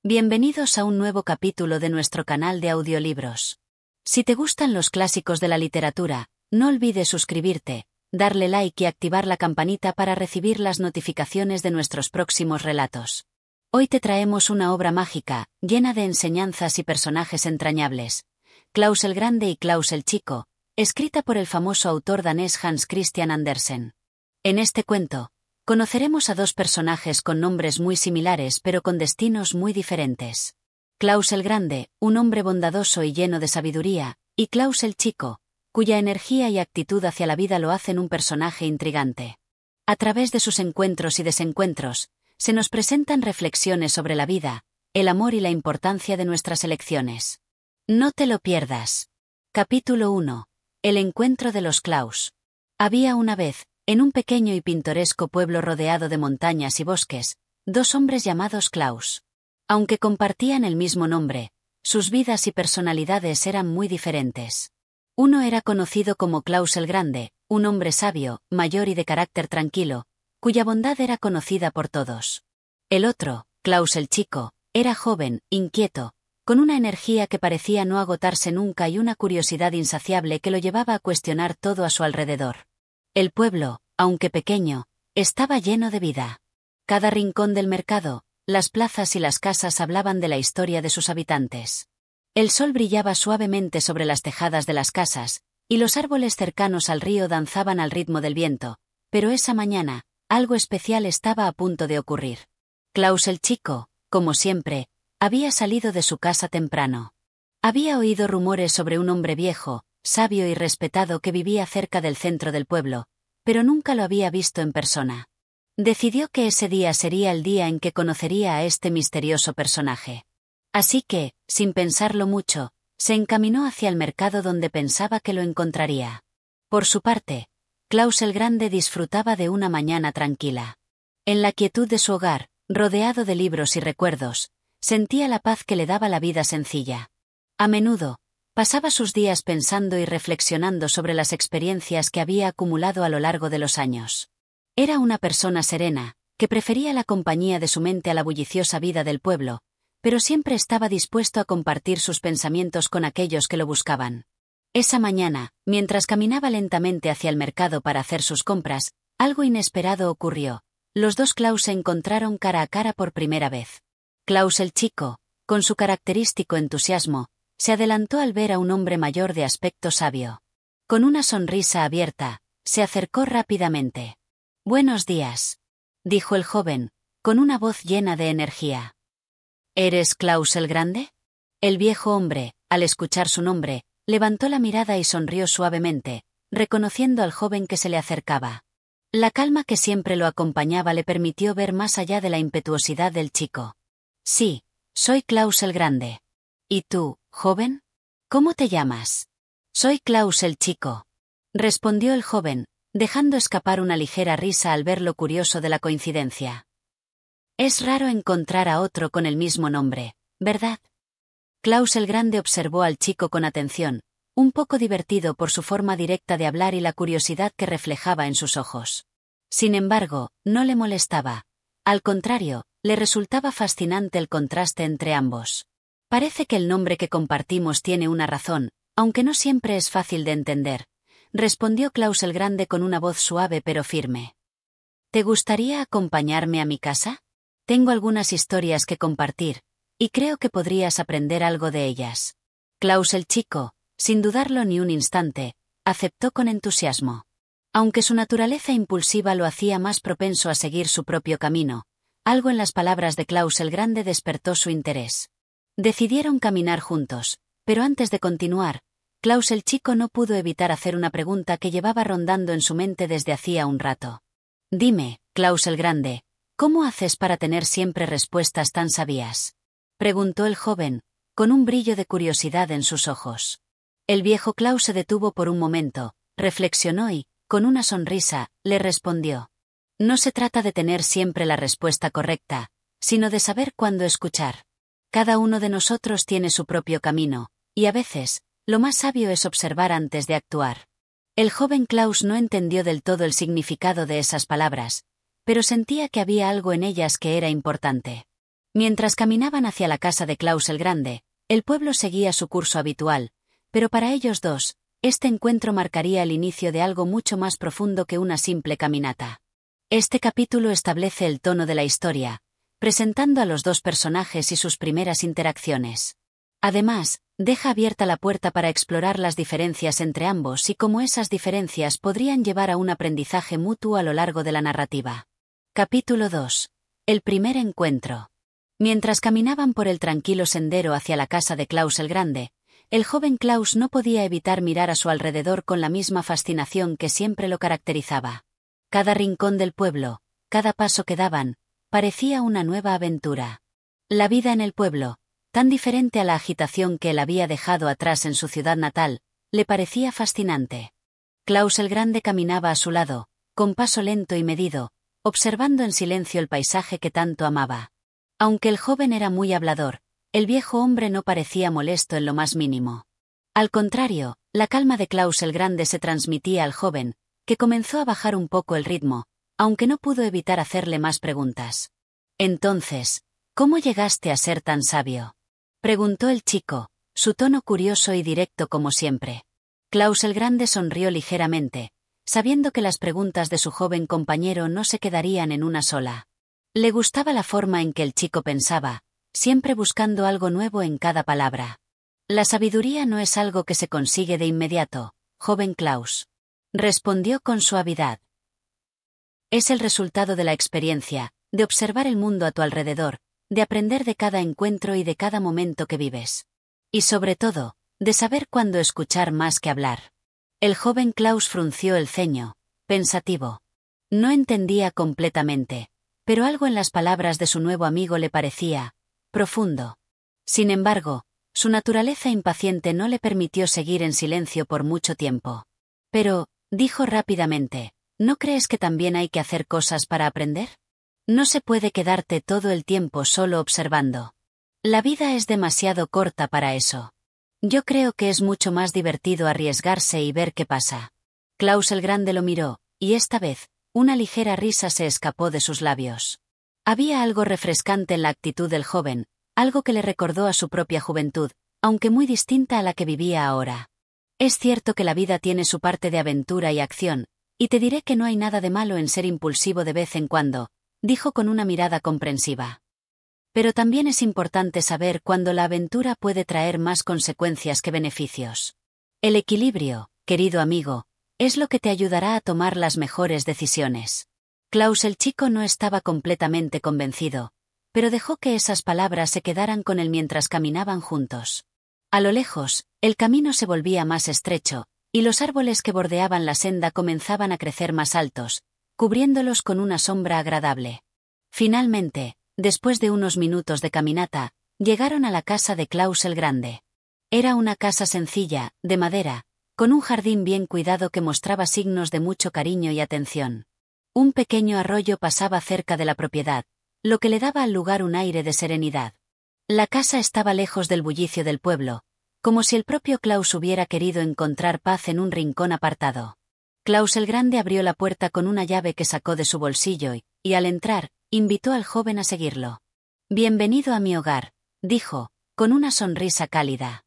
Bienvenidos a un nuevo capítulo de nuestro canal de audiolibros. Si te gustan los clásicos de la literatura, no olvides suscribirte, darle like y activar la campanita para recibir las notificaciones de nuestros próximos relatos. Hoy te traemos una obra mágica, llena de enseñanzas y personajes entrañables. Klaus el Grande y Klaus el Chico, escrita por el famoso autor danés Hans Christian Andersen. En este cuento, conoceremos a dos personajes con nombres muy similares pero con destinos muy diferentes. Klaus el Grande, un hombre bondadoso y lleno de sabiduría, y Klaus el Chico, cuya energía y actitud hacia la vida lo hacen un personaje intrigante. A través de sus encuentros y desencuentros, se nos presentan reflexiones sobre la vida, el amor y la importancia de nuestras elecciones. No te lo pierdas. Capítulo 1. El encuentro de los Klaus. Había una vez, en un pequeño y pintoresco pueblo rodeado de montañas y bosques, dos hombres llamados Klaus. Aunque compartían el mismo nombre, sus vidas y personalidades eran muy diferentes. Uno era conocido como Klaus el Grande, un hombre sabio, mayor y de carácter tranquilo, cuya bondad era conocida por todos. El otro, Klaus el Chico, era joven, inquieto, con una energía que parecía no agotarse nunca y una curiosidad insaciable que lo llevaba a cuestionar todo a su alrededor. El pueblo, aunque pequeño, estaba lleno de vida. Cada rincón del mercado, las plazas y las casas hablaban de la historia de sus habitantes. El sol brillaba suavemente sobre las tejadas de las casas, y los árboles cercanos al río danzaban al ritmo del viento, pero esa mañana, algo especial estaba a punto de ocurrir. Klaus el Chico, como siempre, había salido de su casa temprano. Había oído rumores sobre un hombre viejo, sabio y respetado que vivía cerca del centro del pueblo, pero nunca lo había visto en persona. Decidió que ese día sería el día en que conocería a este misterioso personaje. Así que, sin pensarlo mucho, se encaminó hacia el mercado donde pensaba que lo encontraría. Por su parte, Klaus el Grande disfrutaba de una mañana tranquila. En la quietud de su hogar, rodeado de libros y recuerdos, sentía la paz que le daba la vida sencilla. A menudo, pasaba sus días pensando y reflexionando sobre las experiencias que había acumulado a lo largo de los años. Era una persona serena, que prefería la compañía de su mente a la bulliciosa vida del pueblo, pero siempre estaba dispuesto a compartir sus pensamientos con aquellos que lo buscaban. Esa mañana, mientras caminaba lentamente hacia el mercado para hacer sus compras, algo inesperado ocurrió. Los dos Klaus se encontraron cara a cara por primera vez. Klaus el Chico, con su característico entusiasmo, se adelantó al ver a un hombre mayor de aspecto sabio. Con una sonrisa abierta, se acercó rápidamente. «Buenos días», dijo el joven, con una voz llena de energía. «¿Eres Klaus el Grande?» El viejo hombre, al escuchar su nombre, levantó la mirada y sonrió suavemente, reconociendo al joven que se le acercaba. La calma que siempre lo acompañaba le permitió ver más allá de la impetuosidad del chico. «Sí, soy Klaus el Grande. ¿Y tú, joven? ¿Cómo te llamas?» «Soy Klaus el Chico», respondió el joven, dejando escapar una ligera risa al ver lo curioso de la coincidencia. «Es raro encontrar a otro con el mismo nombre, ¿verdad?» Klaus el Grande observó al chico con atención, un poco divertido por su forma directa de hablar y la curiosidad que reflejaba en sus ojos. Sin embargo, no le molestaba. Al contrario, le resultaba fascinante el contraste entre ambos. «Parece que el nombre que compartimos tiene una razón, aunque no siempre es fácil de entender», respondió Klaus el Grande con una voz suave pero firme. «¿Te gustaría acompañarme a mi casa? Tengo algunas historias que compartir, y creo que podrías aprender algo de ellas». Klaus el Chico, sin dudarlo ni un instante, aceptó con entusiasmo. Aunque su naturaleza impulsiva lo hacía más propenso a seguir su propio camino, algo en las palabras de Klaus el Grande despertó su interés. Decidieron caminar juntos, pero antes de continuar, Klaus el Chico no pudo evitar hacer una pregunta que llevaba rondando en su mente desde hacía un rato. «Dime, Klaus el Grande, ¿cómo haces para tener siempre respuestas tan sabias?», preguntó el joven, con un brillo de curiosidad en sus ojos. El viejo Klaus se detuvo por un momento, reflexionó y, con una sonrisa, le respondió: «No se trata de tener siempre la respuesta correcta, sino de saber cuándo escuchar. Cada uno de nosotros tiene su propio camino, y a veces, lo más sabio es observar antes de actuar». El joven Klaus no entendió del todo el significado de esas palabras, pero sentía que había algo en ellas que era importante. Mientras caminaban hacia la casa de Klaus el Grande, el pueblo seguía su curso habitual, pero para ellos dos, este encuentro marcaría el inicio de algo mucho más profundo que una simple caminata. Este capítulo establece el tono de la historia, presentando a los dos personajes y sus primeras interacciones. Además, deja abierta la puerta para explorar las diferencias entre ambos y cómo esas diferencias podrían llevar a un aprendizaje mutuo a lo largo de la narrativa. Capítulo 2. El primer encuentro. Mientras caminaban por el tranquilo sendero hacia la casa de Klaus el Grande, el joven Klaus no podía evitar mirar a su alrededor con la misma fascinación que siempre lo caracterizaba. Cada rincón del pueblo, cada paso que daban, parecía una nueva aventura. La vida en el pueblo, tan diferente a la agitación que él había dejado atrás en su ciudad natal, le parecía fascinante. Klaus el Grande caminaba a su lado, con paso lento y medido, observando en silencio el paisaje que tanto amaba. Aunque el joven era muy hablador, el viejo hombre no parecía molesto en lo más mínimo. Al contrario, la calma de Klaus el Grande se transmitía al joven, que comenzó a bajar un poco el ritmo, aunque no pudo evitar hacerle más preguntas. Entonces, ¿cómo llegaste a ser tan sabio?, preguntó el chico, su tono curioso y directo como siempre. Klaus el Grande sonrió ligeramente, sabiendo que las preguntas de su joven compañero no se quedarían en una sola. Le gustaba la forma en que el chico pensaba, siempre buscando algo nuevo en cada palabra. La sabiduría no es algo que se consigue de inmediato, joven Klaus, respondió con suavidad. Es el resultado de la experiencia, de observar el mundo a tu alrededor, de aprender de cada encuentro y de cada momento que vives. Y sobre todo, de saber cuándo escuchar más que hablar. El joven Klaus frunció el ceño, pensativo. No entendía completamente, pero algo en las palabras de su nuevo amigo le parecía profundo. Sin embargo, su naturaleza impaciente no le permitió seguir en silencio por mucho tiempo. Pero, dijo rápidamente, ¿no crees que también hay que hacer cosas para aprender? No se puede quedarte todo el tiempo solo observando. La vida es demasiado corta para eso. Yo creo que es mucho más divertido arriesgarse y ver qué pasa. Klaus el Grande lo miró, y esta vez, una ligera risa se escapó de sus labios. Había algo refrescante en la actitud del joven, algo que le recordó a su propia juventud, aunque muy distinta a la que vivía ahora. Es cierto que la vida tiene su parte de aventura y acción, y te diré que no hay nada de malo en ser impulsivo de vez en cuando, dijo con una mirada comprensiva. Pero también es importante saber cuándo la aventura puede traer más consecuencias que beneficios. El equilibrio, querido amigo, es lo que te ayudará a tomar las mejores decisiones. Klaus el chico no estaba completamente convencido, pero dejó que esas palabras se quedaran con él mientras caminaban juntos. A lo lejos, el camino se volvía más estrecho, y los árboles que bordeaban la senda comenzaban a crecer más altos, cubriéndolos con una sombra agradable. Finalmente, después de unos minutos de caminata, llegaron a la casa de Klaus el Grande. Era una casa sencilla, de madera, con un jardín bien cuidado que mostraba signos de mucho cariño y atención. Un pequeño arroyo pasaba cerca de la propiedad, lo que le daba al lugar un aire de serenidad. La casa estaba lejos del bullicio del pueblo, como si el propio Klaus hubiera querido encontrar paz en un rincón apartado. Klaus el Grande abrió la puerta con una llave que sacó de su bolsillo y al entrar, invitó al joven a seguirlo. «Bienvenido a mi hogar», dijo, con una sonrisa cálida.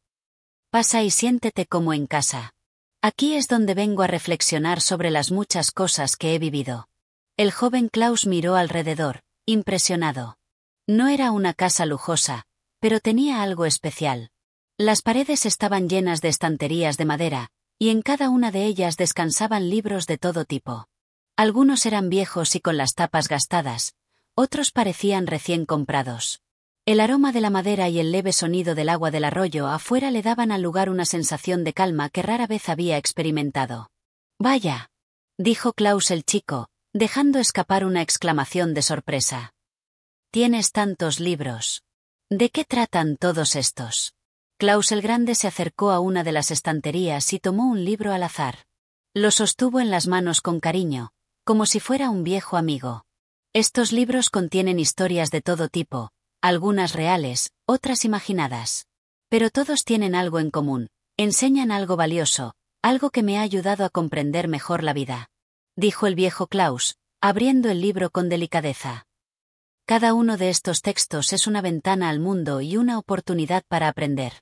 «Pasa y siéntete como en casa. Aquí es donde vengo a reflexionar sobre las muchas cosas que he vivido». El joven Klaus miró alrededor, impresionado. No era una casa lujosa, pero tenía algo especial. Las paredes estaban llenas de estanterías de madera, y en cada una de ellas descansaban libros de todo tipo. Algunos eran viejos y con las tapas gastadas, otros parecían recién comprados. El aroma de la madera y el leve sonido del agua del arroyo afuera le daban al lugar una sensación de calma que rara vez había experimentado. «Vaya», dijo Klaus el chico, dejando escapar una exclamación de sorpresa. «Tienes tantos libros. ¿De qué tratan todos estos?». Klaus el Grande se acercó a una de las estanterías y tomó un libro al azar. Lo sostuvo en las manos con cariño, como si fuera un viejo amigo. Estos libros contienen historias de todo tipo, algunas reales, otras imaginadas. Pero todos tienen algo en común, enseñan algo valioso, algo que me ha ayudado a comprender mejor la vida», dijo el viejo Klaus, abriendo el libro con delicadeza. Cada uno de estos textos es una ventana al mundo y una oportunidad para aprender.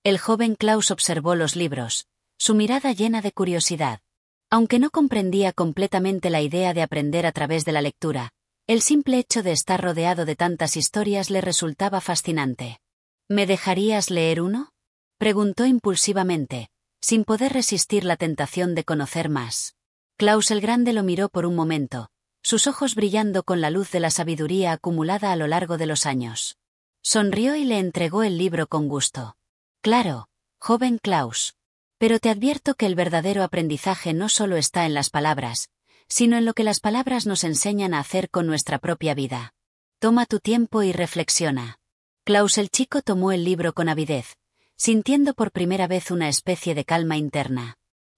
El joven Klaus observó los libros, su mirada llena de curiosidad. Aunque no comprendía completamente la idea de aprender a través de la lectura, el simple hecho de estar rodeado de tantas historias le resultaba fascinante. ¿Me dejarías leer uno?, preguntó impulsivamente, sin poder resistir la tentación de conocer más. Klaus el Grande lo miró por un momento, sus ojos brillando con la luz de la sabiduría acumulada a lo largo de los años. Sonrió y le entregó el libro con gusto. Claro, joven Klaus. Pero te advierto que el verdadero aprendizaje no solo está en las palabras, sino en lo que las palabras nos enseñan a hacer con nuestra propia vida. Toma tu tiempo y reflexiona. Klaus el chico tomó el libro con avidez, sintiendo por primera vez una especie de calma interna.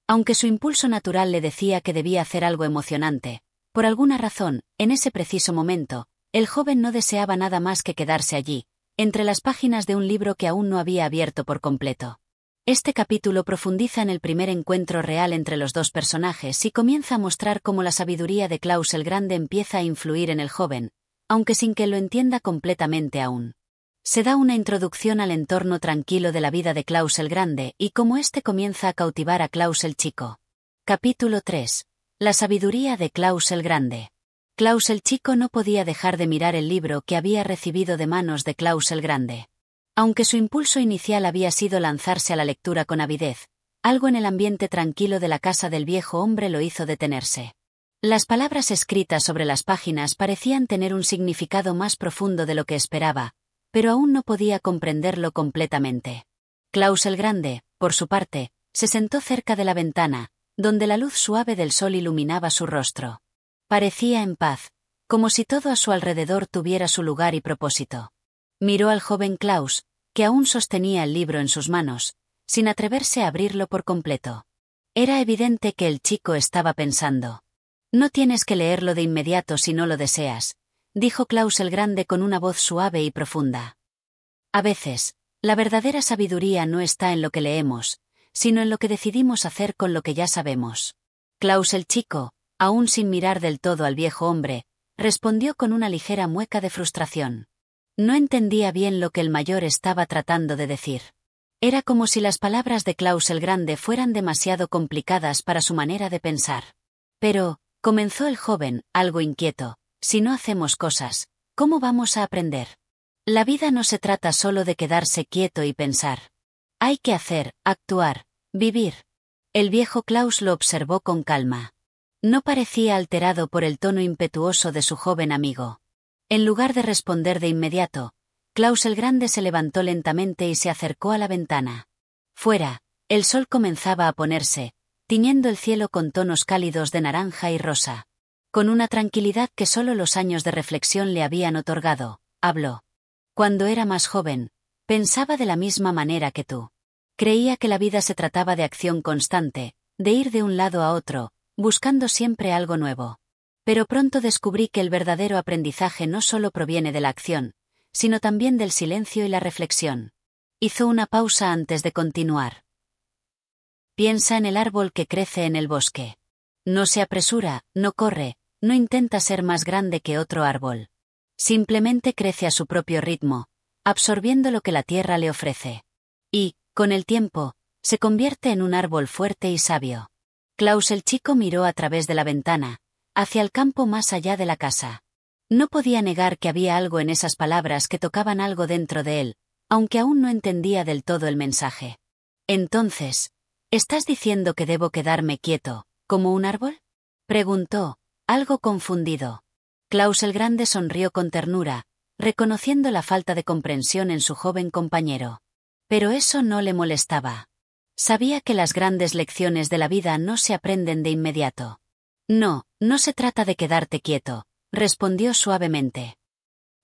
Aunque su impulso natural le decía que debía hacer algo emocionante, por alguna razón, en ese preciso momento, el joven no deseaba nada más que quedarse allí, entre las páginas de un libro que aún no había abierto por completo. Este capítulo profundiza en el primer encuentro real entre los dos personajes y comienza a mostrar cómo la sabiduría de Klaus el Grande empieza a influir en el joven, aunque sin que lo entienda completamente aún. Se da una introducción al entorno tranquilo de la vida de Klaus el Grande y cómo éste comienza a cautivar a Klaus el Chico. Capítulo 3. La sabiduría de Klaus el Grande. Klaus el Chico no podía dejar de mirar el libro que había recibido de manos de Klaus el Grande. Aunque su impulso inicial había sido lanzarse a la lectura con avidez, algo en el ambiente tranquilo de la casa del viejo hombre lo hizo detenerse. Las palabras escritas sobre las páginas parecían tener un significado más profundo de lo que esperaba, pero aún no podía comprenderlo completamente. Klaus el Grande, por su parte, se sentó cerca de la ventana, donde la luz suave del sol iluminaba su rostro. Parecía en paz, como si todo a su alrededor tuviera su lugar y propósito. Miró al joven Klaus, que aún sostenía el libro en sus manos, sin atreverse a abrirlo por completo. Era evidente que el chico estaba pensando. No tienes que leerlo de inmediato si no lo deseas, dijo Klaus el Grande con una voz suave y profunda. A veces, la verdadera sabiduría no está en lo que leemos, sino en lo que decidimos hacer con lo que ya sabemos. Klaus el Chico, aún sin mirar del todo al viejo hombre, respondió con una ligera mueca de frustración. No entendía bien lo que el mayor estaba tratando de decir. Era como si las palabras de Klaus el Grande fueran demasiado complicadas para su manera de pensar. Pero, comenzó el joven, algo inquieto, si no hacemos cosas, ¿cómo vamos a aprender? La vida no se trata solo de quedarse quieto y pensar. Hay que hacer, actuar, vivir. El viejo Klaus lo observó con calma. No parecía alterado por el tono impetuoso de su joven amigo. En lugar de responder de inmediato, Klaus el Grande se levantó lentamente y se acercó a la ventana. Fuera, el sol comenzaba a ponerse, tiñendo el cielo con tonos cálidos de naranja y rosa. Con una tranquilidad que solo los años de reflexión le habían otorgado, habló. Cuando era más joven, pensaba de la misma manera que tú. Creía que la vida se trataba de acción constante, de ir de un lado a otro, buscando siempre algo nuevo. Pero pronto descubrí que el verdadero aprendizaje no solo proviene de la acción, sino también del silencio y la reflexión. Hizo una pausa antes de continuar. Piensa en el árbol que crece en el bosque. No se apresura, no corre, no intenta ser más grande que otro árbol. Simplemente crece a su propio ritmo, absorbiendo lo que la tierra le ofrece. Y, con el tiempo, se convierte en un árbol fuerte y sabio. Klaus el Chico miró a través de la ventana, hacia el campo más allá de la casa. No podía negar que había algo en esas palabras que tocaban algo dentro de él, aunque aún no entendía del todo el mensaje. Entonces, ¿estás diciendo que debo quedarme quieto, como un árbol?, preguntó, algo confundido. Klaus el Grande sonrió con ternura, reconociendo la falta de comprensión en su joven compañero. Pero eso no le molestaba. Sabía que las grandes lecciones de la vida no se aprenden de inmediato. No, no se trata de quedarte quieto, respondió suavemente.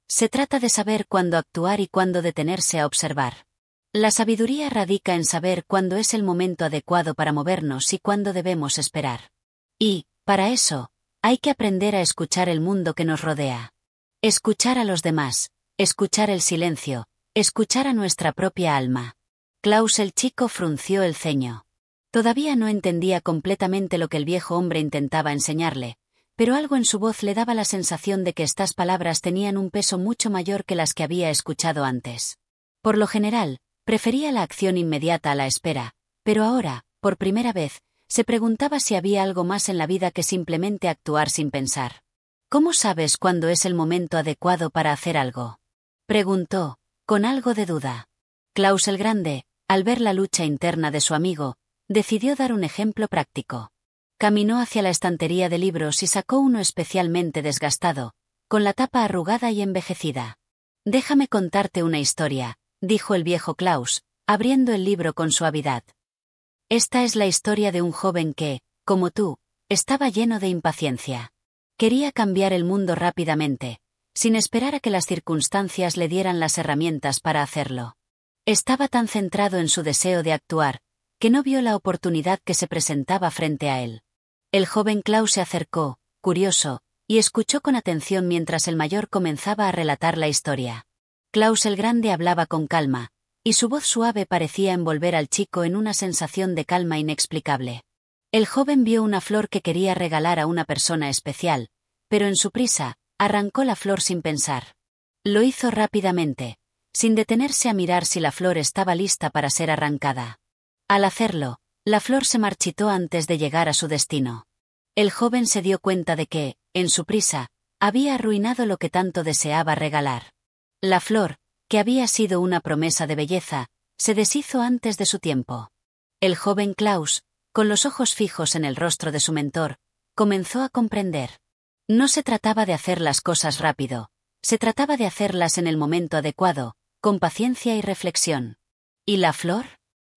Se trata de saber cuándo actuar y cuándo detenerse a observar. La sabiduría radica en saber cuándo es el momento adecuado para movernos y cuándo debemos esperar. Y, para eso, hay que aprender a escuchar el mundo que nos rodea. Escuchar a los demás, escuchar el silencio, escuchar a nuestra propia alma. Klaus el Chico frunció el ceño. Todavía no entendía completamente lo que el viejo hombre intentaba enseñarle, pero algo en su voz le daba la sensación de que estas palabras tenían un peso mucho mayor que las que había escuchado antes. Por lo general, prefería la acción inmediata a la espera, pero ahora, por primera vez, se preguntaba si había algo más en la vida que simplemente actuar sin pensar. ¿Cómo sabes cuándo es el momento adecuado para hacer algo?, preguntó, con algo de duda. Klaus el Grande, al ver la lucha interna de su amigo, decidió dar un ejemplo práctico. Caminó hacia la estantería de libros y sacó uno especialmente desgastado, con la tapa arrugada y envejecida. «Déjame contarte una historia», dijo el viejo Klaus, abriendo el libro con suavidad. «Esta es la historia de un joven que, como tú, estaba lleno de impaciencia. Quería cambiar el mundo rápidamente, sin esperar a que las circunstancias le dieran las herramientas para hacerlo. Estaba tan centrado en su deseo de actuar, que no vio la oportunidad que se presentaba frente a él». El joven Klaus se acercó, curioso, y escuchó con atención mientras el mayor comenzaba a relatar la historia. Klaus el Grande hablaba con calma, y su voz suave parecía envolver al chico en una sensación de calma inexplicable. El joven vio una flor que quería regalar a una persona especial, pero en su prisa, arrancó la flor sin pensar. Lo hizo rápidamente, sin detenerse a mirar si la flor estaba lista para ser arrancada. Al hacerlo, la flor se marchitó antes de llegar a su destino. El joven se dio cuenta de que, en su prisa, había arruinado lo que tanto deseaba regalar. La flor, que había sido una promesa de belleza, se deshizo antes de su tiempo. El joven Klaus, con los ojos fijos en el rostro de su mentor, comenzó a comprender. No se trataba de hacer las cosas rápido, se trataba de hacerlas en el momento adecuado, con paciencia y reflexión. ¿Y la flor?,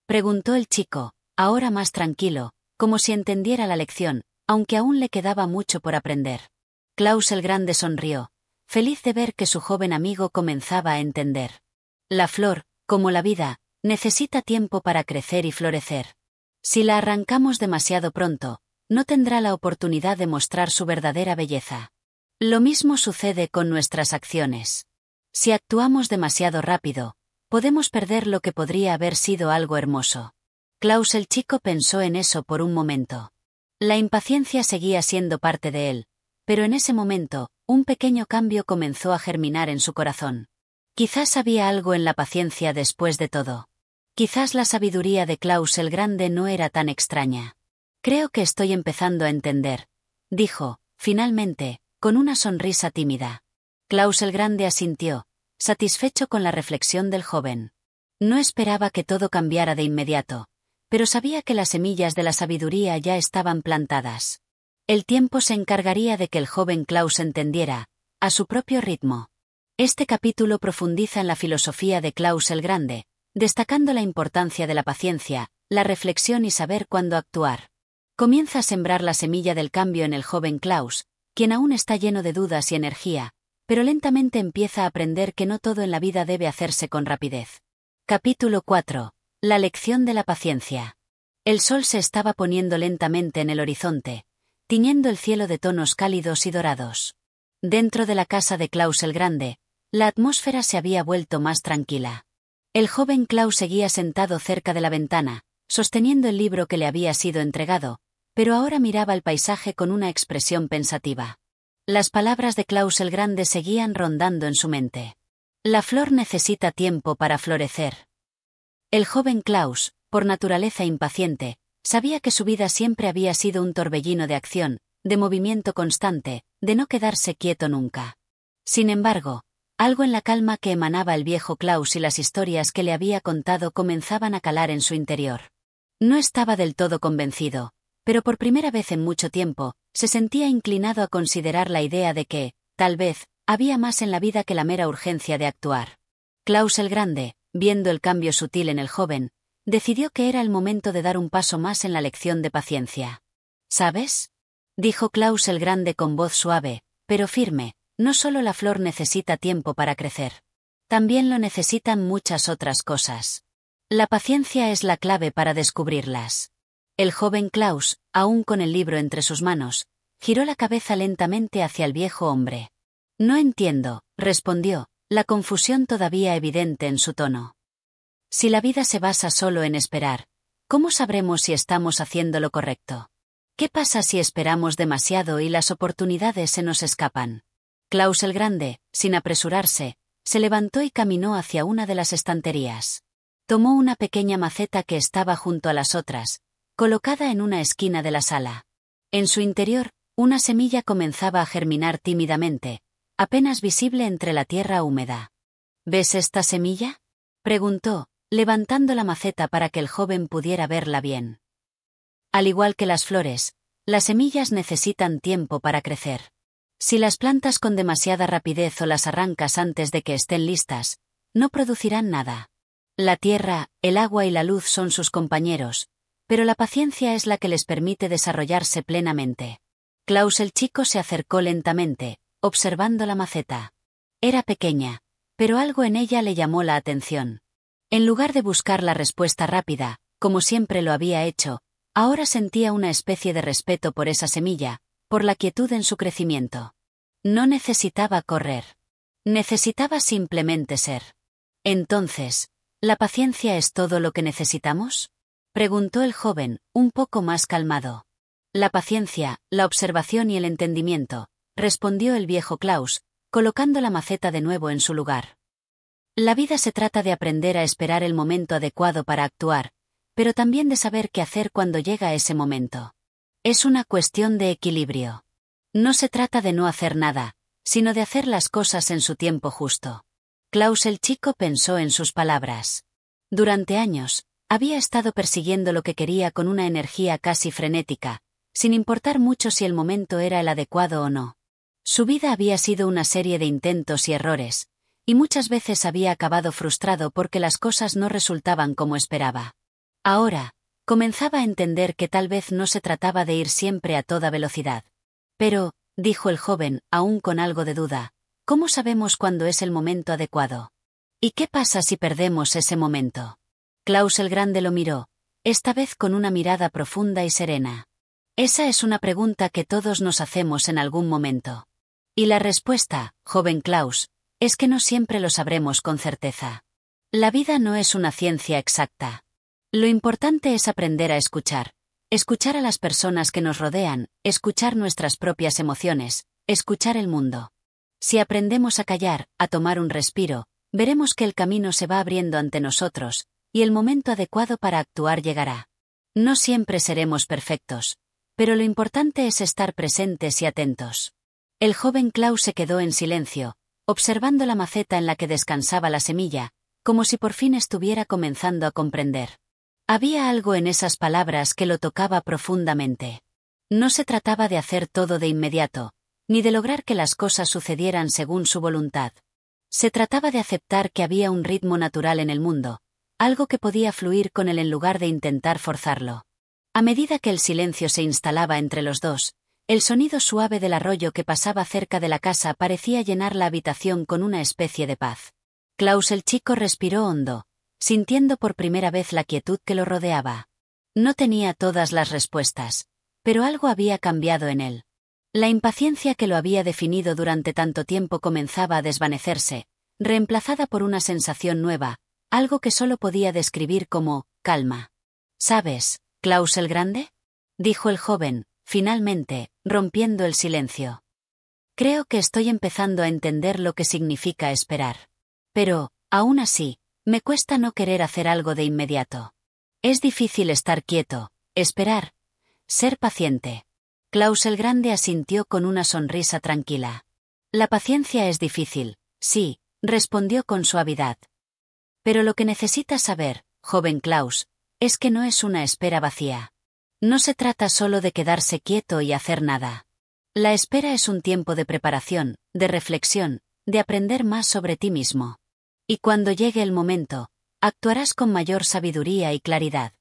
preguntó el chico, ahora más tranquilo, como si entendiera la lección, aunque aún le quedaba mucho por aprender. Klaus el Grande sonrió, feliz de ver que su joven amigo comenzaba a entender. La flor, como la vida, necesita tiempo para crecer y florecer. Si la arrancamos demasiado pronto, no tendrá la oportunidad de mostrar su verdadera belleza. Lo mismo sucede con nuestras acciones. Si actuamos demasiado rápido, podemos perder lo que podría haber sido algo hermoso. Klaus el chico pensó en eso por un momento. La impaciencia seguía siendo parte de él, pero en ese momento, un pequeño cambio comenzó a germinar en su corazón. Quizás había algo en la paciencia después de todo. Quizás la sabiduría de Klaus el Grande no era tan extraña. Creo que estoy empezando a entender, dijo, finalmente, con una sonrisa tímida. Klaus el Grande asintió, satisfecho con la reflexión del joven. No esperaba que todo cambiara de inmediato, pero sabía que las semillas de la sabiduría ya estaban plantadas. El tiempo se encargaría de que el joven Klaus entendiera, a su propio ritmo. Este capítulo profundiza en la filosofía de Klaus el Grande, destacando la importancia de la paciencia, la reflexión y saber cuándo actuar. Comienza a sembrar la semilla del cambio en el joven Klaus, quien aún está lleno de dudas y energía, pero lentamente empieza a aprender que no todo en la vida debe hacerse con rapidez. Capítulo 4. La lección de la paciencia. El sol se estaba poniendo lentamente en el horizonte, tiñendo el cielo de tonos cálidos y dorados. Dentro de la casa de Klaus el Grande, la atmósfera se había vuelto más tranquila. El joven Klaus seguía sentado cerca de la ventana, sosteniendo el libro que le había sido entregado, pero ahora miraba el paisaje con una expresión pensativa. Las palabras de Klaus el Grande seguían rondando en su mente. La flor necesita tiempo para florecer. El joven Klaus, por naturaleza impaciente, sabía que su vida siempre había sido un torbellino de acción, de movimiento constante, de no quedarse quieto nunca. Sin embargo, algo en la calma que emanaba el viejo Klaus y las historias que le había contado comenzaban a calar en su interior. No estaba del todo convencido, pero por primera vez en mucho tiempo, se sentía inclinado a considerar la idea de que, tal vez, había más en la vida que la mera urgencia de actuar. Klaus el Grande, viendo el cambio sutil en el joven, decidió que era el momento de dar un paso más en la lección de paciencia. ¿Sabes?, dijo Klaus el Grande con voz suave, pero firme, no solo la flor necesita tiempo para crecer. También lo necesitan muchas otras cosas. La paciencia es la clave para descubrirlas. El joven Klaus, aún con el libro entre sus manos, giró la cabeza lentamente hacia el viejo hombre. No entiendo, respondió, la confusión todavía evidente en su tono. Si la vida se basa solo en esperar, ¿cómo sabremos si estamos haciendo lo correcto? ¿Qué pasa si esperamos demasiado y las oportunidades se nos escapan? Klaus el Grande, sin apresurarse, se levantó y caminó hacia una de las estanterías. Tomó una pequeña maceta que estaba junto a las otras, colocada en una esquina de la sala. En su interior, una semilla comenzaba a germinar tímidamente, apenas visible entre la tierra húmeda. ¿Ves esta semilla?, preguntó, levantando la maceta para que el joven pudiera verla bien. Al igual que las flores, las semillas necesitan tiempo para crecer. Si las plantas con demasiada rapidez o las arrancas antes de que estén listas, no producirán nada. La tierra, el agua y la luz son sus compañeros, pero la paciencia es la que les permite desarrollarse plenamente. Klaus el chico se acercó lentamente, observando la maceta. Era pequeña, pero algo en ella le llamó la atención. En lugar de buscar la respuesta rápida, como siempre lo había hecho, ahora sentía una especie de respeto por esa semilla, por la quietud en su crecimiento. No necesitaba correr. Necesitaba simplemente ser. Entonces, ¿la paciencia es todo lo que necesitamos?, preguntó el joven, un poco más calmado. La paciencia, la observación y el entendimiento, respondió el viejo Klaus, colocando la maceta de nuevo en su lugar. La vida se trata de aprender a esperar el momento adecuado para actuar, pero también de saber qué hacer cuando llega ese momento. Es una cuestión de equilibrio. No se trata de no hacer nada, sino de hacer las cosas en su tiempo justo. Klaus el chico pensó en sus palabras. Durante años, había estado persiguiendo lo que quería con una energía casi frenética, sin importar mucho si el momento era el adecuado o no. Su vida había sido una serie de intentos y errores, y muchas veces había acabado frustrado porque las cosas no resultaban como esperaba. Ahora, comenzaba a entender que tal vez no se trataba de ir siempre a toda velocidad. Pero, dijo el joven, aún con algo de duda, ¿cómo sabemos cuándo es el momento adecuado? ¿Y qué pasa si perdemos ese momento? Klaus el Grande lo miró, esta vez con una mirada profunda y serena. Esa es una pregunta que todos nos hacemos en algún momento. Y la respuesta, joven Klaus, es que no siempre lo sabremos con certeza. La vida no es una ciencia exacta. Lo importante es aprender a escuchar a las personas que nos rodean, escuchar nuestras propias emociones, escuchar el mundo. Si aprendemos a callar, a tomar un respiro, veremos que el camino se va abriendo ante nosotros, y el momento adecuado para actuar llegará. No siempre seremos perfectos, pero lo importante es estar presentes y atentos. El joven Klaus se quedó en silencio, observando la maceta en la que descansaba la semilla, como si por fin estuviera comenzando a comprender. Había algo en esas palabras que lo tocaba profundamente. No se trataba de hacer todo de inmediato, ni de lograr que las cosas sucedieran según su voluntad. Se trataba de aceptar que había un ritmo natural en el mundo, algo que podía fluir con él en lugar de intentar forzarlo. A medida que el silencio se instalaba entre los dos, el sonido suave del arroyo que pasaba cerca de la casa parecía llenar la habitación con una especie de paz. Klaus el chico respiró hondo, sintiendo por primera vez la quietud que lo rodeaba. No tenía todas las respuestas, pero algo había cambiado en él. La impaciencia que lo había definido durante tanto tiempo comenzaba a desvanecerse, reemplazada por una sensación nueva, algo que solo podía describir como calma. ¿Sabes, Klaus el Grande?, dijo el joven, finalmente, rompiendo el silencio. Creo que estoy empezando a entender lo que significa esperar. Pero, aún así, me cuesta no querer hacer algo de inmediato. Es difícil estar quieto, esperar, ser paciente. Klaus el Grande asintió con una sonrisa tranquila. La paciencia es difícil, sí, respondió con suavidad. Pero lo que necesitas saber, joven Klaus, es que no es una espera vacía. No se trata solo de quedarse quieto y hacer nada. La espera es un tiempo de preparación, de reflexión, de aprender más sobre ti mismo. Y cuando llegue el momento, actuarás con mayor sabiduría y claridad.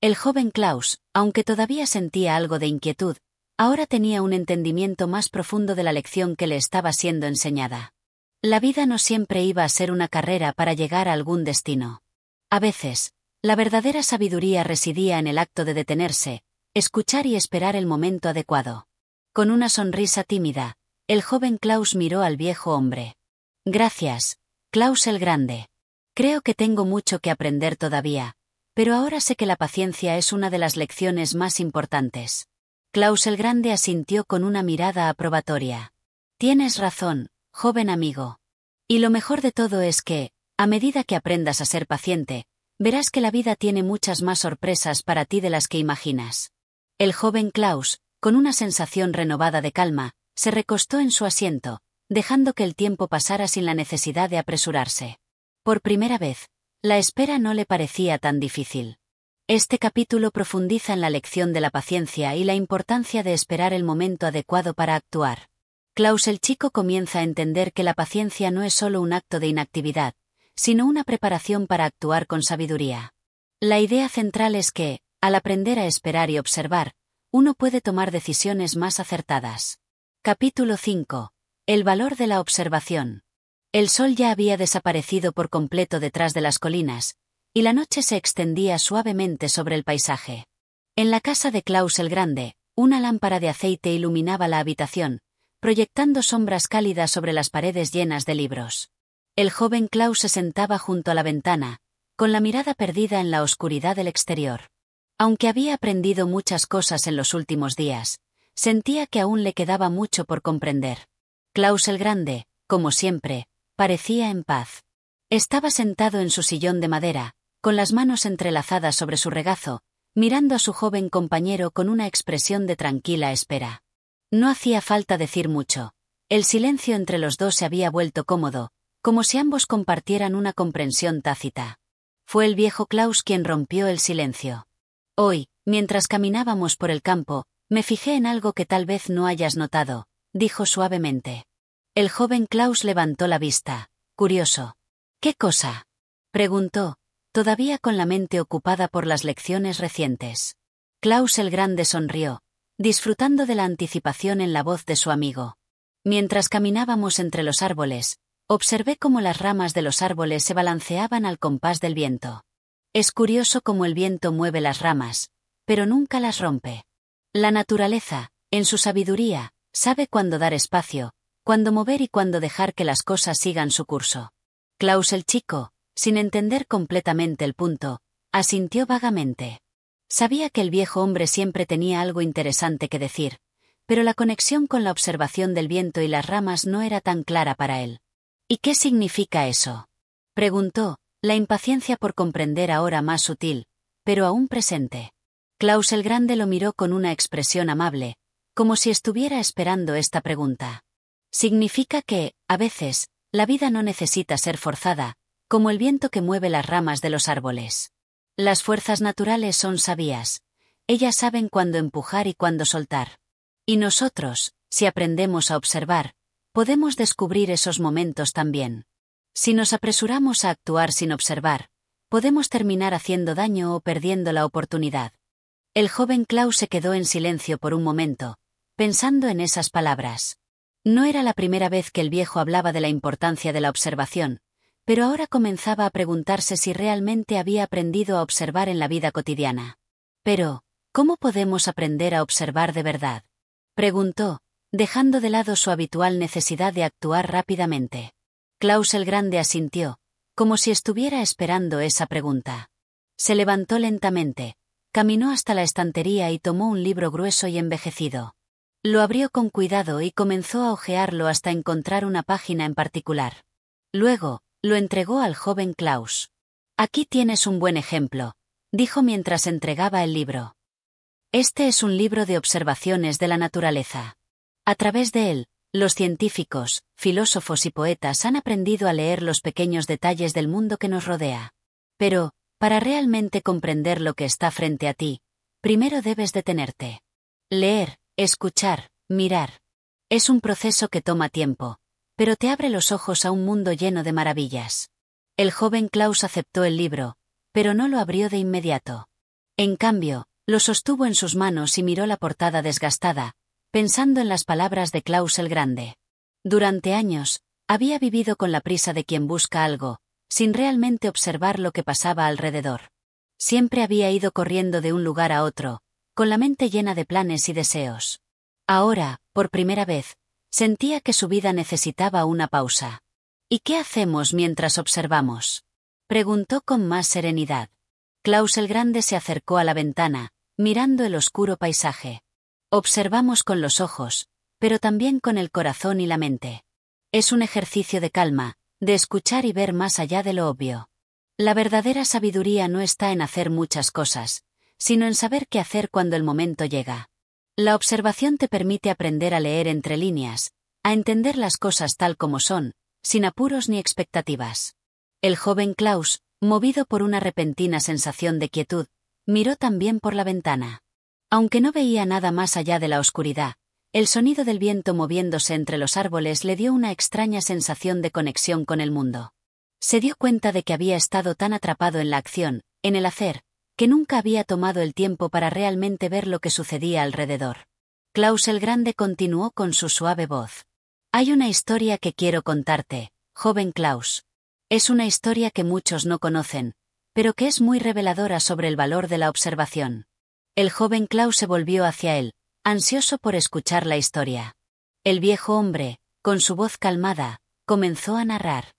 El joven Klaus, aunque todavía sentía algo de inquietud, ahora tenía un entendimiento más profundo de la lección que le estaba siendo enseñada. La vida no siempre iba a ser una carrera para llegar a algún destino. A veces, la verdadera sabiduría residía en el acto de detenerse, escuchar y esperar el momento adecuado. Con una sonrisa tímida, el joven Klaus miró al viejo hombre. Gracias, Klaus el Grande. Creo que tengo mucho que aprender todavía, pero ahora sé que la paciencia es una de las lecciones más importantes. Klaus el Grande asintió con una mirada aprobatoria. Tienes razón, joven amigo. Y lo mejor de todo es que, a medida que aprendas a ser paciente, verás que la vida tiene muchas más sorpresas para ti de las que imaginas. El joven Klaus, con una sensación renovada de calma, se recostó en su asiento, dejando que el tiempo pasara sin la necesidad de apresurarse. Por primera vez, la espera no le parecía tan difícil. Este capítulo profundiza en la lección de la paciencia y la importancia de esperar el momento adecuado para actuar. Klaus el chico comienza a entender que la paciencia no es solo un acto de inactividad, sino una preparación para actuar con sabiduría. La idea central es que, al aprender a esperar y observar, uno puede tomar decisiones más acertadas. Capítulo 5. El valor de la observación. El sol ya había desaparecido por completo detrás de las colinas, y la noche se extendía suavemente sobre el paisaje. En la casa de Klaus el Grande, una lámpara de aceite iluminaba la habitación, proyectando sombras cálidas sobre las paredes llenas de libros. El joven Klaus se sentaba junto a la ventana, con la mirada perdida en la oscuridad del exterior. Aunque había aprendido muchas cosas en los últimos días, sentía que aún le quedaba mucho por comprender. Klaus el Grande, como siempre, parecía en paz. Estaba sentado en su sillón de madera, con las manos entrelazadas sobre su regazo, mirando a su joven compañero con una expresión de tranquila espera. No hacía falta decir mucho. El silencio entre los dos se había vuelto cómodo, como si ambos compartieran una comprensión tácita. Fue el viejo Klaus quien rompió el silencio. Hoy, mientras caminábamos por el campo, me fijé en algo que tal vez no hayas notado, dijo suavemente. El joven Klaus levantó la vista, curioso. ¿Qué cosa?, preguntó, todavía con la mente ocupada por las lecciones recientes. Klaus el Grande sonrió, disfrutando de la anticipación en la voz de su amigo. Mientras caminábamos entre los árboles, observé cómo las ramas de los árboles se balanceaban al compás del viento. Es curioso cómo el viento mueve las ramas, pero nunca las rompe. La naturaleza, en su sabiduría, sabe cuándo dar espacio, cuándo mover y cuándo dejar que las cosas sigan su curso. Klaus el chico, sin entender completamente el punto, asintió vagamente. Sabía que el viejo hombre siempre tenía algo interesante que decir, pero la conexión con la observación del viento y las ramas no era tan clara para él. ¿Y qué significa eso?, preguntó, la impaciencia por comprender ahora más sutil, pero aún presente. Klaus el Grande lo miró con una expresión amable, como si estuviera esperando esta pregunta. Significa que, a veces, la vida no necesita ser forzada, como el viento que mueve las ramas de los árboles. Las fuerzas naturales son sabias. Ellas saben cuándo empujar y cuándo soltar. Y nosotros, si aprendemos a observar, podemos descubrir esos momentos también. Si nos apresuramos a actuar sin observar, podemos terminar haciendo daño o perdiendo la oportunidad. El joven Klaus se quedó en silencio por un momento, pensando en esas palabras. No era la primera vez que el viejo hablaba de la importancia de la observación, pero ahora comenzaba a preguntarse si realmente había aprendido a observar en la vida cotidiana. Pero, ¿cómo podemos aprender a observar de verdad?, preguntó, dejando de lado su habitual necesidad de actuar rápidamente. Klaus el Grande asintió, como si estuviera esperando esa pregunta. Se levantó lentamente, caminó hasta la estantería y tomó un libro grueso y envejecido. Lo abrió con cuidado y comenzó a hojearlo hasta encontrar una página en particular. Luego, lo entregó al joven Klaus. Aquí tienes un buen ejemplo, dijo mientras entregaba el libro. Este es un libro de observaciones de la naturaleza. A través de él, los científicos, filósofos y poetas han aprendido a leer los pequeños detalles del mundo que nos rodea. Pero, para realmente comprender lo que está frente a ti, primero debes detenerte. Leer, escuchar, mirar. Es un proceso que toma tiempo, pero te abre los ojos a un mundo lleno de maravillas. El joven Klaus aceptó el libro, pero no lo abrió de inmediato. En cambio, lo sostuvo en sus manos y miró la portada desgastada, pensando en las palabras de Klaus el Grande. Durante años, había vivido con la prisa de quien busca algo, sin realmente observar lo que pasaba alrededor. Siempre había ido corriendo de un lugar a otro, con la mente llena de planes y deseos. Ahora, por primera vez, sentía que su vida necesitaba una pausa. ¿Y qué hacemos mientras observamos?, preguntó con más serenidad. Klaus el Grande se acercó a la ventana, mirando el oscuro paisaje. Observamos con los ojos, pero también con el corazón y la mente. Es un ejercicio de calma, de escuchar y ver más allá de lo obvio. La verdadera sabiduría no está en hacer muchas cosas, sino en saber qué hacer cuando el momento llega. La observación te permite aprender a leer entre líneas, a entender las cosas tal como son, sin apuros ni expectativas. El joven Klaus, movido por una repentina sensación de quietud, miró también por la ventana. Aunque no veía nada más allá de la oscuridad, el sonido del viento moviéndose entre los árboles le dio una extraña sensación de conexión con el mundo. Se dio cuenta de que había estado tan atrapado en la acción, en el hacer, que nunca había tomado el tiempo para realmente ver lo que sucedía alrededor. Klaus el Grande continuó con su suave voz. Hay una historia que quiero contarte, joven Klaus. Es una historia que muchos no conocen, pero que es muy reveladora sobre el valor de la observación. El joven Klaus se volvió hacia él, ansioso por escuchar la historia. El viejo hombre, con su voz calmada, comenzó a narrar.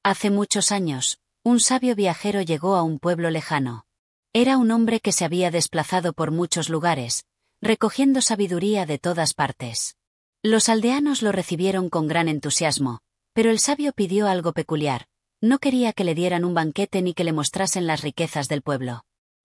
Hace muchos años, un sabio viajero llegó a un pueblo lejano. Era un hombre que se había desplazado por muchos lugares, recogiendo sabiduría de todas partes. Los aldeanos lo recibieron con gran entusiasmo, pero el sabio pidió algo peculiar. No quería que le dieran un banquete ni que le mostrasen las riquezas del pueblo.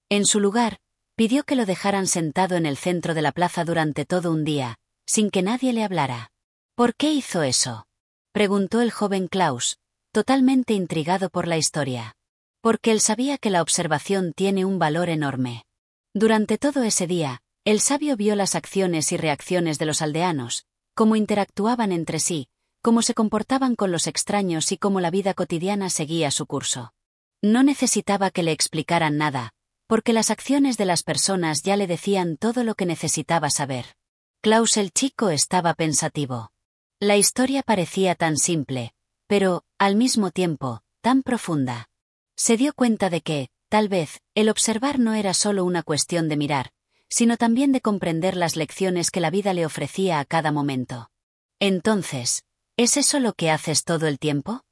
En su lugar, pidió que lo dejaran sentado en el centro de la plaza durante todo un día, sin que nadie le hablara. ¿Por qué hizo eso?, preguntó el joven Klaus, totalmente intrigado por la historia. Porque él sabía que la observación tiene un valor enorme. Durante todo ese día, el sabio vio las acciones y reacciones de los aldeanos, cómo interactuaban entre sí, cómo se comportaban con los extraños y cómo la vida cotidiana seguía su curso. No necesitaba que le explicaran nada, porque las acciones de las personas ya le decían todo lo que necesitaba saber. Klaus el chico estaba pensativo. La historia parecía tan simple, pero, al mismo tiempo, tan profunda. Se dio cuenta de que, tal vez, el observar no era solo una cuestión de mirar, sino también de comprender las lecciones que la vida le ofrecía a cada momento. Entonces, ¿es eso lo que haces todo el tiempo?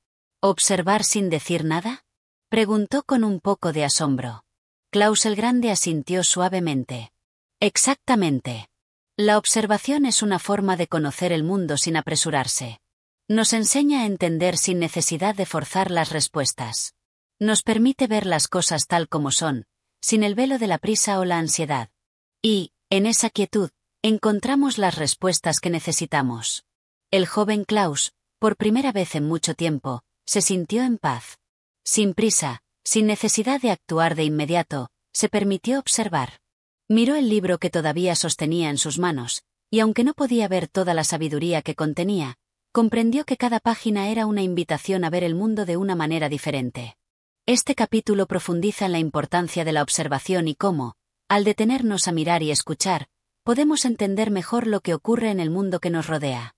¿Observar sin decir nada?, preguntó con un poco de asombro. Klaus el Grande asintió suavemente. Exactamente. La observación es una forma de conocer el mundo sin apresurarse. Nos enseña a entender sin necesidad de forzar las respuestas. Nos permite ver las cosas tal como son, sin el velo de la prisa o la ansiedad. Y, en esa quietud, encontramos las respuestas que necesitamos. El joven Klaus, por primera vez en mucho tiempo, se sintió en paz. Sin prisa, sin necesidad de actuar de inmediato, se permitió observar. Miró el libro que todavía sostenía en sus manos, y aunque no podía ver toda la sabiduría que contenía, comprendió que cada página era una invitación a ver el mundo de una manera diferente. Este capítulo profundiza en la importancia de la observación y cómo, al detenernos a mirar y escuchar, podemos entender mejor lo que ocurre en el mundo que nos rodea.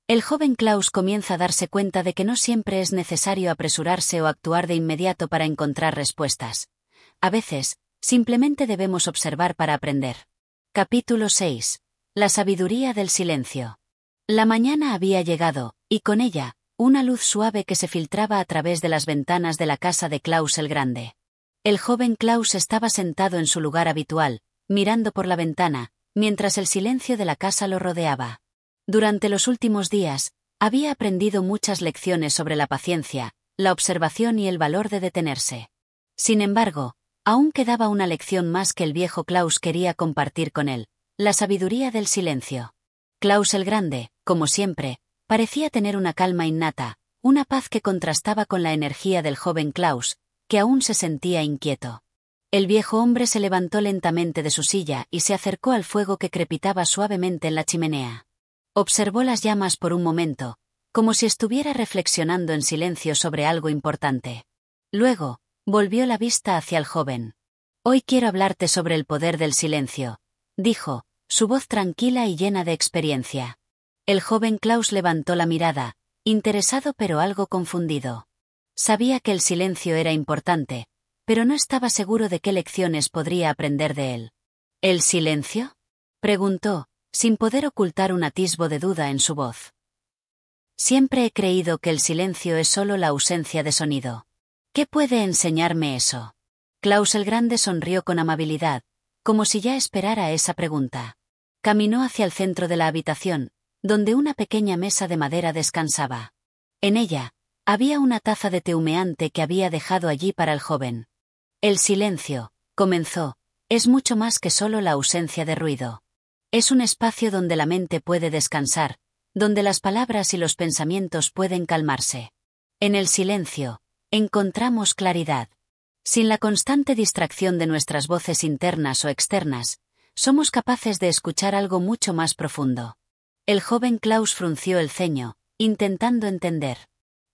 El joven Klaus comienza a darse cuenta de que no siempre es necesario apresurarse o actuar de inmediato para encontrar respuestas. A veces, simplemente debemos observar para aprender. Capítulo 6. La sabiduría del silencio. La mañana había llegado, y con ella, una luz suave que se filtraba a través de las ventanas de la casa de Klaus el Grande. El joven Klaus estaba sentado en su lugar habitual, mirando por la ventana, mientras el silencio de la casa lo rodeaba. Durante los últimos días, había aprendido muchas lecciones sobre la paciencia, la observación y el valor de detenerse. Sin embargo, aún quedaba una lección más que el viejo Klaus quería compartir con él: la sabiduría del silencio. Klaus el Grande, como siempre, parecía tener una calma innata, una paz que contrastaba con la energía del joven Klaus, que aún se sentía inquieto. El viejo hombre se levantó lentamente de su silla y se acercó al fuego que crepitaba suavemente en la chimenea. Observó las llamas por un momento, como si estuviera reflexionando en silencio sobre algo importante. Luego, volvió la vista hacia el joven. «Hoy quiero hablarte sobre el poder del silencio», dijo, su voz tranquila y llena de experiencia. El joven Klaus levantó la mirada, interesado pero algo confundido. Sabía que el silencio era importante, pero no estaba seguro de qué lecciones podría aprender de él. ¿El silencio?, preguntó, sin poder ocultar un atisbo de duda en su voz. Siempre he creído que el silencio es solo la ausencia de sonido. ¿Qué puede enseñarme eso? Klaus el Grande sonrió con amabilidad, como si ya esperara esa pregunta. Caminó hacia el centro de la habitación, donde una pequeña mesa de madera descansaba. En ella, había una taza de té humeante que había dejado allí para el joven. El silencio, comenzó, es mucho más que solo la ausencia de ruido. Es un espacio donde la mente puede descansar, donde las palabras y los pensamientos pueden calmarse. En el silencio, encontramos claridad. Sin la constante distracción de nuestras voces internas o externas, somos capaces de escuchar algo mucho más profundo. El joven Klaus frunció el ceño, intentando entender.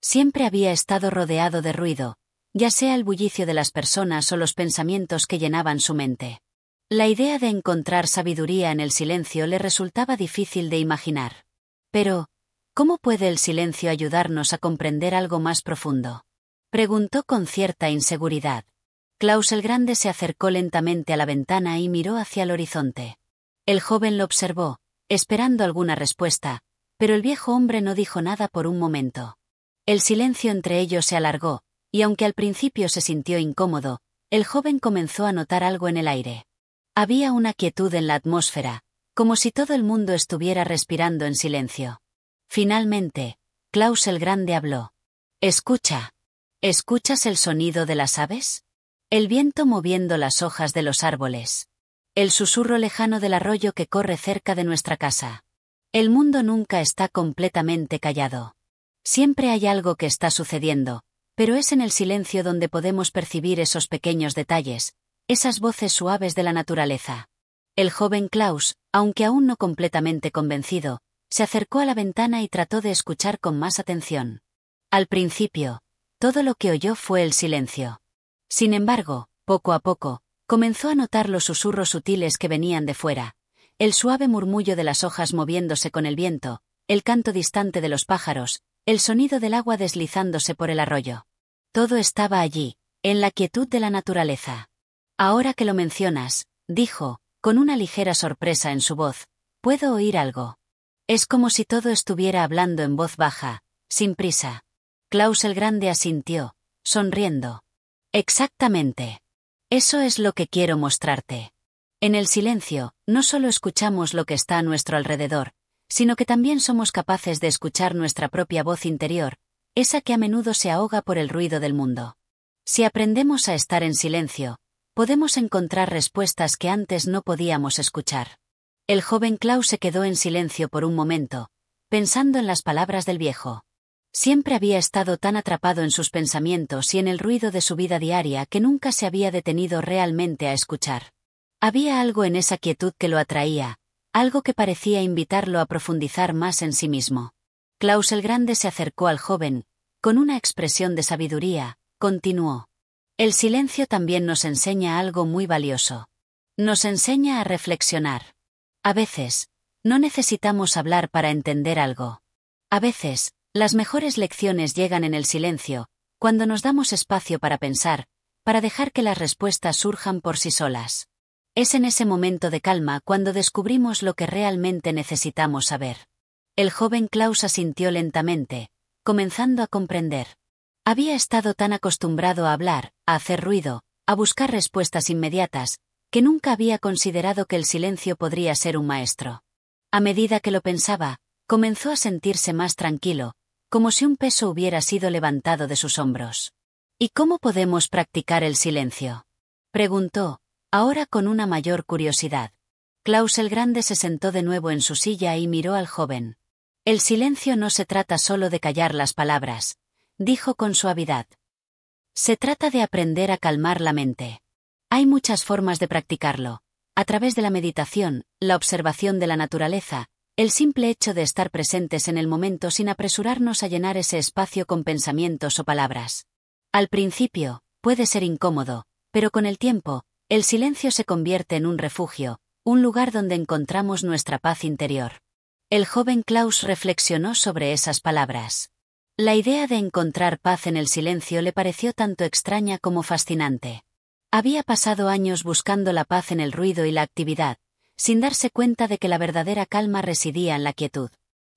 Siempre había estado rodeado de ruido, ya sea el bullicio de las personas o los pensamientos que llenaban su mente. La idea de encontrar sabiduría en el silencio le resultaba difícil de imaginar. Pero, ¿cómo puede el silencio ayudarnos a comprender algo más profundo? Preguntó con cierta inseguridad. Klaus el Grande se acercó lentamente a la ventana y miró hacia el horizonte. El joven lo observó, esperando alguna respuesta, pero el viejo hombre no dijo nada por un momento. El silencio entre ellos se alargó, y aunque al principio se sintió incómodo, el joven comenzó a notar algo en el aire. Había una quietud en la atmósfera, como si todo el mundo estuviera respirando en silencio. Finalmente, Klaus el Grande habló. Escucha. ¿Escuchas el sonido de las aves? El viento moviendo las hojas de los árboles. El susurro lejano del arroyo que corre cerca de nuestra casa. El mundo nunca está completamente callado. Siempre hay algo que está sucediendo, pero es en el silencio donde podemos percibir esos pequeños detalles, esas voces suaves de la naturaleza. El joven Klaus, aunque aún no completamente convencido, se acercó a la ventana y trató de escuchar con más atención. Al principio, todo lo que oyó fue el silencio. Sin embargo, poco a poco, comenzó a notar los susurros sutiles que venían de fuera, el suave murmullo de las hojas moviéndose con el viento, el canto distante de los pájaros, el sonido del agua deslizándose por el arroyo. Todo estaba allí, en la quietud de la naturaleza. Ahora que lo mencionas, dijo, con una ligera sorpresa en su voz, puedo oír algo. Es como si todo estuviera hablando en voz baja, sin prisa. Klaus el Grande asintió, sonriendo. Exactamente. Eso es lo que quiero mostrarte. En el silencio, no solo escuchamos lo que está a nuestro alrededor, sino que también somos capaces de escuchar nuestra propia voz interior, esa que a menudo se ahoga por el ruido del mundo. Si aprendemos a estar en silencio, podemos encontrar respuestas que antes no podíamos escuchar. El joven Klaus se quedó en silencio por un momento, pensando en las palabras del viejo. Siempre había estado tan atrapado en sus pensamientos y en el ruido de su vida diaria que nunca se había detenido realmente a escuchar. Había algo en esa quietud que lo atraía, algo que parecía invitarlo a profundizar más en sí mismo. Klaus el Grande se acercó al joven, con una expresión de sabiduría, continuó. El silencio también nos enseña algo muy valioso. Nos enseña a reflexionar. A veces, no necesitamos hablar para entender algo. A veces, las mejores lecciones llegan en el silencio, cuando nos damos espacio para pensar, para dejar que las respuestas surjan por sí solas. Es en ese momento de calma cuando descubrimos lo que realmente necesitamos saber. El joven Klaus asintió lentamente, comenzando a comprender. Había estado tan acostumbrado a hablar, a hacer ruido, a buscar respuestas inmediatas, que nunca había considerado que el silencio podría ser un maestro. A medida que lo pensaba, comenzó a sentirse más tranquilo, como si un peso hubiera sido levantado de sus hombros. ¿Y cómo podemos practicar el silencio?, preguntó, ahora con una mayor curiosidad. Klaus el Grande se sentó de nuevo en su silla y miró al joven. El silencio no se trata solo de callar las palabras, dijo con suavidad. Se trata de aprender a calmar la mente. Hay muchas formas de practicarlo, a través de la meditación, la observación de la naturaleza, el simple hecho de estar presentes en el momento sin apresurarnos a llenar ese espacio con pensamientos o palabras. Al principio, puede ser incómodo, pero con el tiempo, el silencio se convierte en un refugio, un lugar donde encontramos nuestra paz interior. El joven Klaus reflexionó sobre esas palabras. La idea de encontrar paz en el silencio le pareció tanto extraña como fascinante. Había pasado años buscando la paz en el ruido y la actividad, sin darse cuenta de que la verdadera calma residía en la quietud.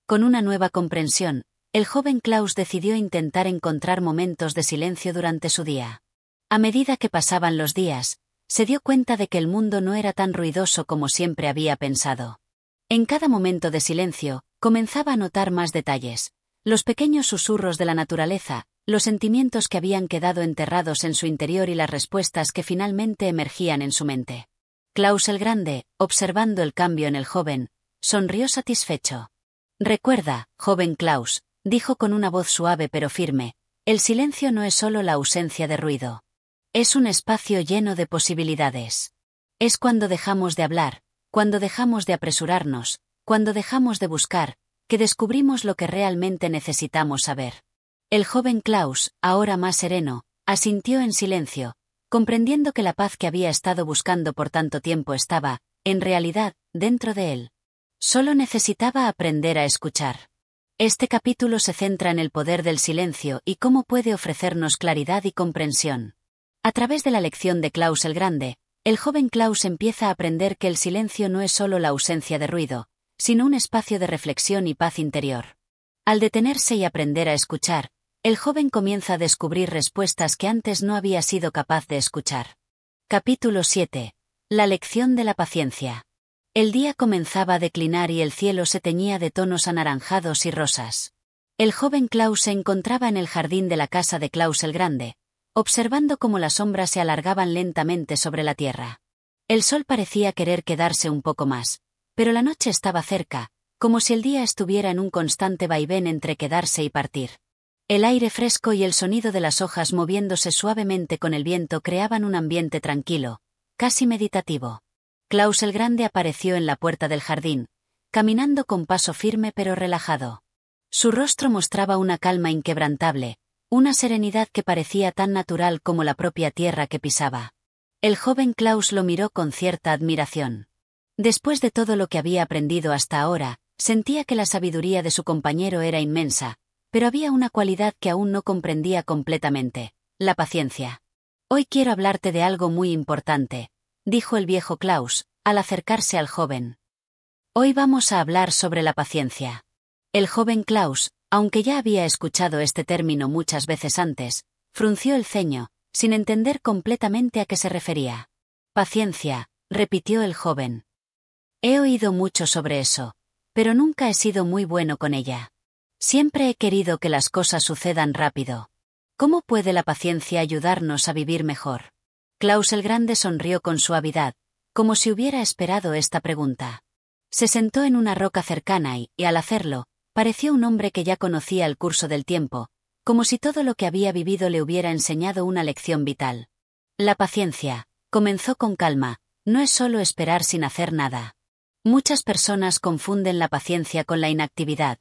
Con una nueva comprensión, el joven Klaus decidió intentar encontrar momentos de silencio durante su día. A medida que pasaban los días, se dio cuenta de que el mundo no era tan ruidoso como siempre había pensado. En cada momento de silencio, comenzaba a notar más detalles. Los pequeños susurros de la naturaleza, los sentimientos que habían quedado enterrados en su interior y las respuestas que finalmente emergían en su mente. Klaus el Grande, observando el cambio en el joven, sonrió satisfecho. «Recuerda, joven Klaus», dijo con una voz suave pero firme, «el silencio no es solo la ausencia de ruido. Es un espacio lleno de posibilidades. Es cuando dejamos de hablar, cuando dejamos de apresurarnos, cuando dejamos de buscar, que descubrimos lo que realmente necesitamos saber». El joven Klaus, ahora más sereno, asintió en silencio, comprendiendo que la paz que había estado buscando por tanto tiempo estaba, en realidad, dentro de él. Solo necesitaba aprender a escuchar. Este capítulo se centra en el poder del silencio y cómo puede ofrecernos claridad y comprensión. A través de la lección de Klaus el Grande, el joven Klaus empieza a aprender que el silencio no es solo la ausencia de ruido, sino un espacio de reflexión y paz interior. Al detenerse y aprender a escuchar, el joven comienza a descubrir respuestas que antes no había sido capaz de escuchar. Capítulo 7. La lección de la paciencia. El día comenzaba a declinar y el cielo se teñía de tonos anaranjados y rosas. El joven Klaus se encontraba en el jardín de la casa de Klaus el Grande, observando cómo las sombras se alargaban lentamente sobre la tierra. El sol parecía querer quedarse un poco más, pero la noche estaba cerca, como si el día estuviera en un constante vaivén entre quedarse y partir. El aire fresco y el sonido de las hojas moviéndose suavemente con el viento creaban un ambiente tranquilo, casi meditativo. Klaus el Grande apareció en la puerta del jardín, caminando con paso firme pero relajado. Su rostro mostraba una calma inquebrantable, una serenidad que parecía tan natural como la propia tierra que pisaba. El joven Klaus lo miró con cierta admiración. Después de todo lo que había aprendido hasta ahora, sentía que la sabiduría de su compañero era inmensa, pero había una cualidad que aún no comprendía completamente: la paciencia. «Hoy quiero hablarte de algo muy importante», dijo el viejo Klaus, al acercarse al joven. «Hoy vamos a hablar sobre la paciencia». El joven Klaus, aunque ya había escuchado este término muchas veces antes, frunció el ceño, sin entender completamente a qué se refería. «Paciencia», repitió el joven. «He oído mucho sobre eso, pero nunca he sido muy bueno con ella. Siempre he querido que las cosas sucedan rápido. ¿Cómo puede la paciencia ayudarnos a vivir mejor?». Klaus el Grande sonrió con suavidad, como si hubiera esperado esta pregunta. Se sentó en una roca cercana y, al hacerlo, pareció un hombre que ya conocía el curso del tiempo, como si todo lo que había vivido le hubiera enseñado una lección vital. «La paciencia», comenzó con calma, «no es solo esperar sin hacer nada. Muchas personas confunden la paciencia con la inactividad,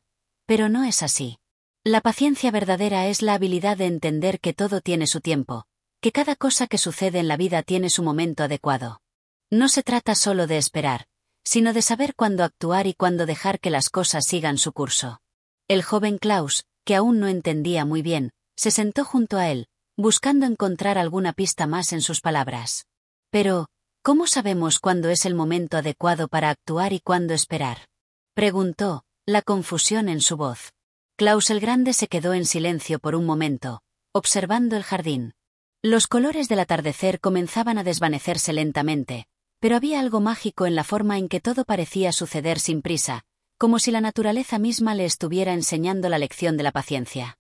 pero no es así. La paciencia verdadera es la habilidad de entender que todo tiene su tiempo, que cada cosa que sucede en la vida tiene su momento adecuado. No se trata solo de esperar, sino de saber cuándo actuar y cuándo dejar que las cosas sigan su curso». El joven Klaus, que aún no entendía muy bien, se sentó junto a él, buscando encontrar alguna pista más en sus palabras. «Pero, ¿cómo sabemos cuándo es el momento adecuado para actuar y cuándo esperar?», preguntó, la confusión en su voz. Klaus el Grande se quedó en silencio por un momento, observando el jardín. Los colores del atardecer comenzaban a desvanecerse lentamente, pero había algo mágico en la forma en que todo parecía suceder sin prisa, como si la naturaleza misma le estuviera enseñando la lección de la paciencia.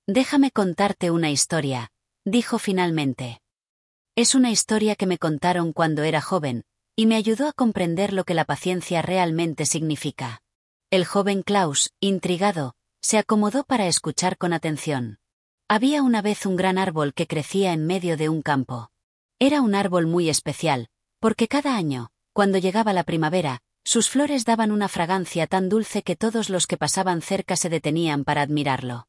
«Déjame contarte una historia», dijo finalmente. «Es una historia que me contaron cuando era joven, y me ayudó a comprender lo que la paciencia realmente significa». El joven Klaus, intrigado, se acomodó para escuchar con atención. Había una vez un gran árbol que crecía en medio de un campo. Era un árbol muy especial, porque cada año, cuando llegaba la primavera, sus flores daban una fragancia tan dulce que todos los que pasaban cerca se detenían para admirarlo.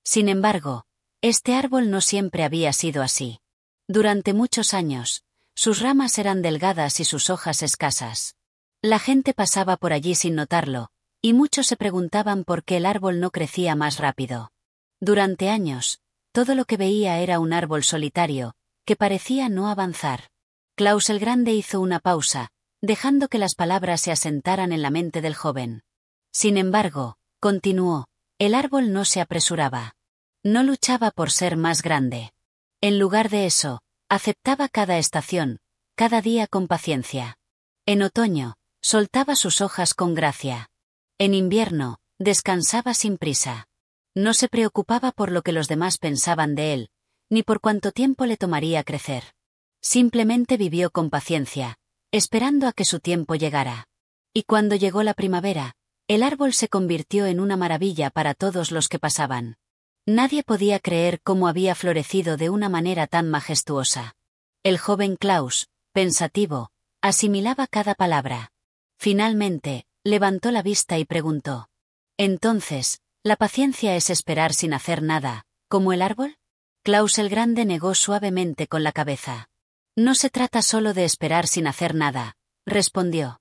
Sin embargo, este árbol no siempre había sido así. Durante muchos años, sus ramas eran delgadas y sus hojas escasas. La gente pasaba por allí sin notarlo, y muchos se preguntaban por qué el árbol no crecía más rápido. Durante años, todo lo que veía era un árbol solitario, que parecía no avanzar. Klaus el Grande hizo una pausa, dejando que las palabras se asentaran en la mente del joven. Sin embargo, continuó, el árbol no se apresuraba. No luchaba por ser más grande. En lugar de eso, aceptaba cada estación, cada día con paciencia. En otoño, Soltaba sus hojas con gracia. En invierno, descansaba sin prisa. No se preocupaba por lo que los demás pensaban de él, ni por cuánto tiempo le tomaría crecer. Simplemente vivió con paciencia, esperando a que su tiempo llegara. Y cuando llegó la primavera, el árbol se convirtió en una maravilla para todos los que pasaban. Nadie podía creer cómo había florecido de una manera tan majestuosa. El joven Klaus, pensativo, asimilaba cada palabra. Finalmente, levantó la vista y preguntó: «Entonces, ¿la paciencia es esperar sin hacer nada, como el árbol?» Klaus el Grande negó suavemente con la cabeza. «No se trata solo de esperar sin hacer nada», respondió.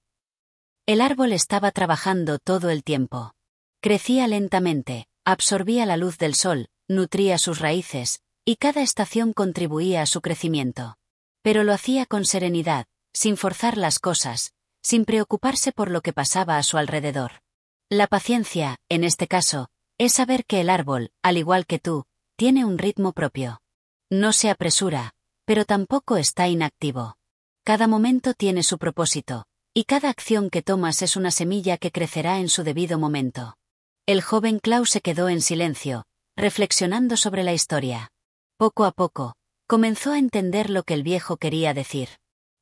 El árbol estaba trabajando todo el tiempo. Crecía lentamente, absorbía la luz del sol, nutría sus raíces, y cada estación contribuía a su crecimiento. Pero lo hacía con serenidad, sin forzar las cosas, sin preocuparse por lo que pasaba a su alrededor. La paciencia, en este caso, es saber que el árbol, al igual que tú, tiene un ritmo propio. No se apresura, pero tampoco está inactivo. Cada momento tiene su propósito, y cada acción que tomas es una semilla que crecerá en su debido momento. El joven Klaus se quedó en silencio, reflexionando sobre la historia. Poco a poco, comenzó a entender lo que el viejo quería decir.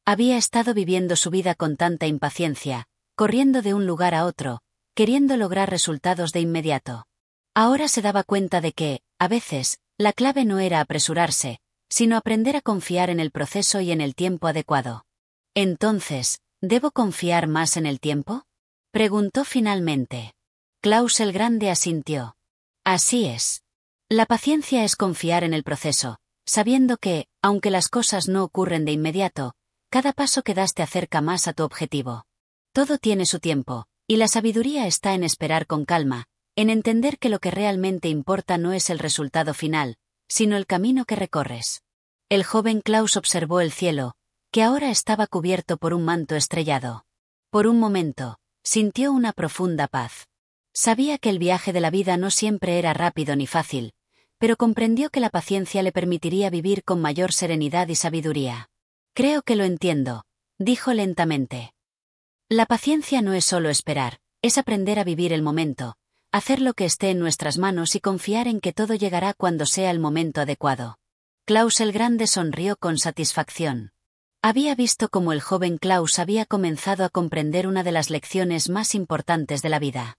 Había estado viviendo su vida con tanta impaciencia, corriendo de un lugar a otro, queriendo lograr resultados de inmediato. Ahora se daba cuenta de que, a veces, la clave no era apresurarse, sino aprender a confiar en el proceso y en el tiempo adecuado. Entonces, ¿debo confiar más en el tiempo?, preguntó finalmente. Klaus el Grande asintió. Así es. La paciencia es confiar en el proceso, sabiendo que, aunque las cosas no ocurren de inmediato, cada paso que das te acerca más a tu objetivo. Todo tiene su tiempo, y la sabiduría está en esperar con calma, en entender que lo que realmente importa no es el resultado final, sino el camino que recorres. El joven Klaus observó el cielo, que ahora estaba cubierto por un manto estrellado. Por un momento, sintió una profunda paz. Sabía que el viaje de la vida no siempre era rápido ni fácil, pero comprendió que la paciencia le permitiría vivir con mayor serenidad y sabiduría. «Creo que lo entiendo», dijo lentamente. La paciencia no es solo esperar, es aprender a vivir el momento, hacer lo que esté en nuestras manos y confiar en que todo llegará cuando sea el momento adecuado. Klaus el Grande sonrió con satisfacción. Había visto cómo el joven Klaus había comenzado a comprender una de las lecciones más importantes de la vida.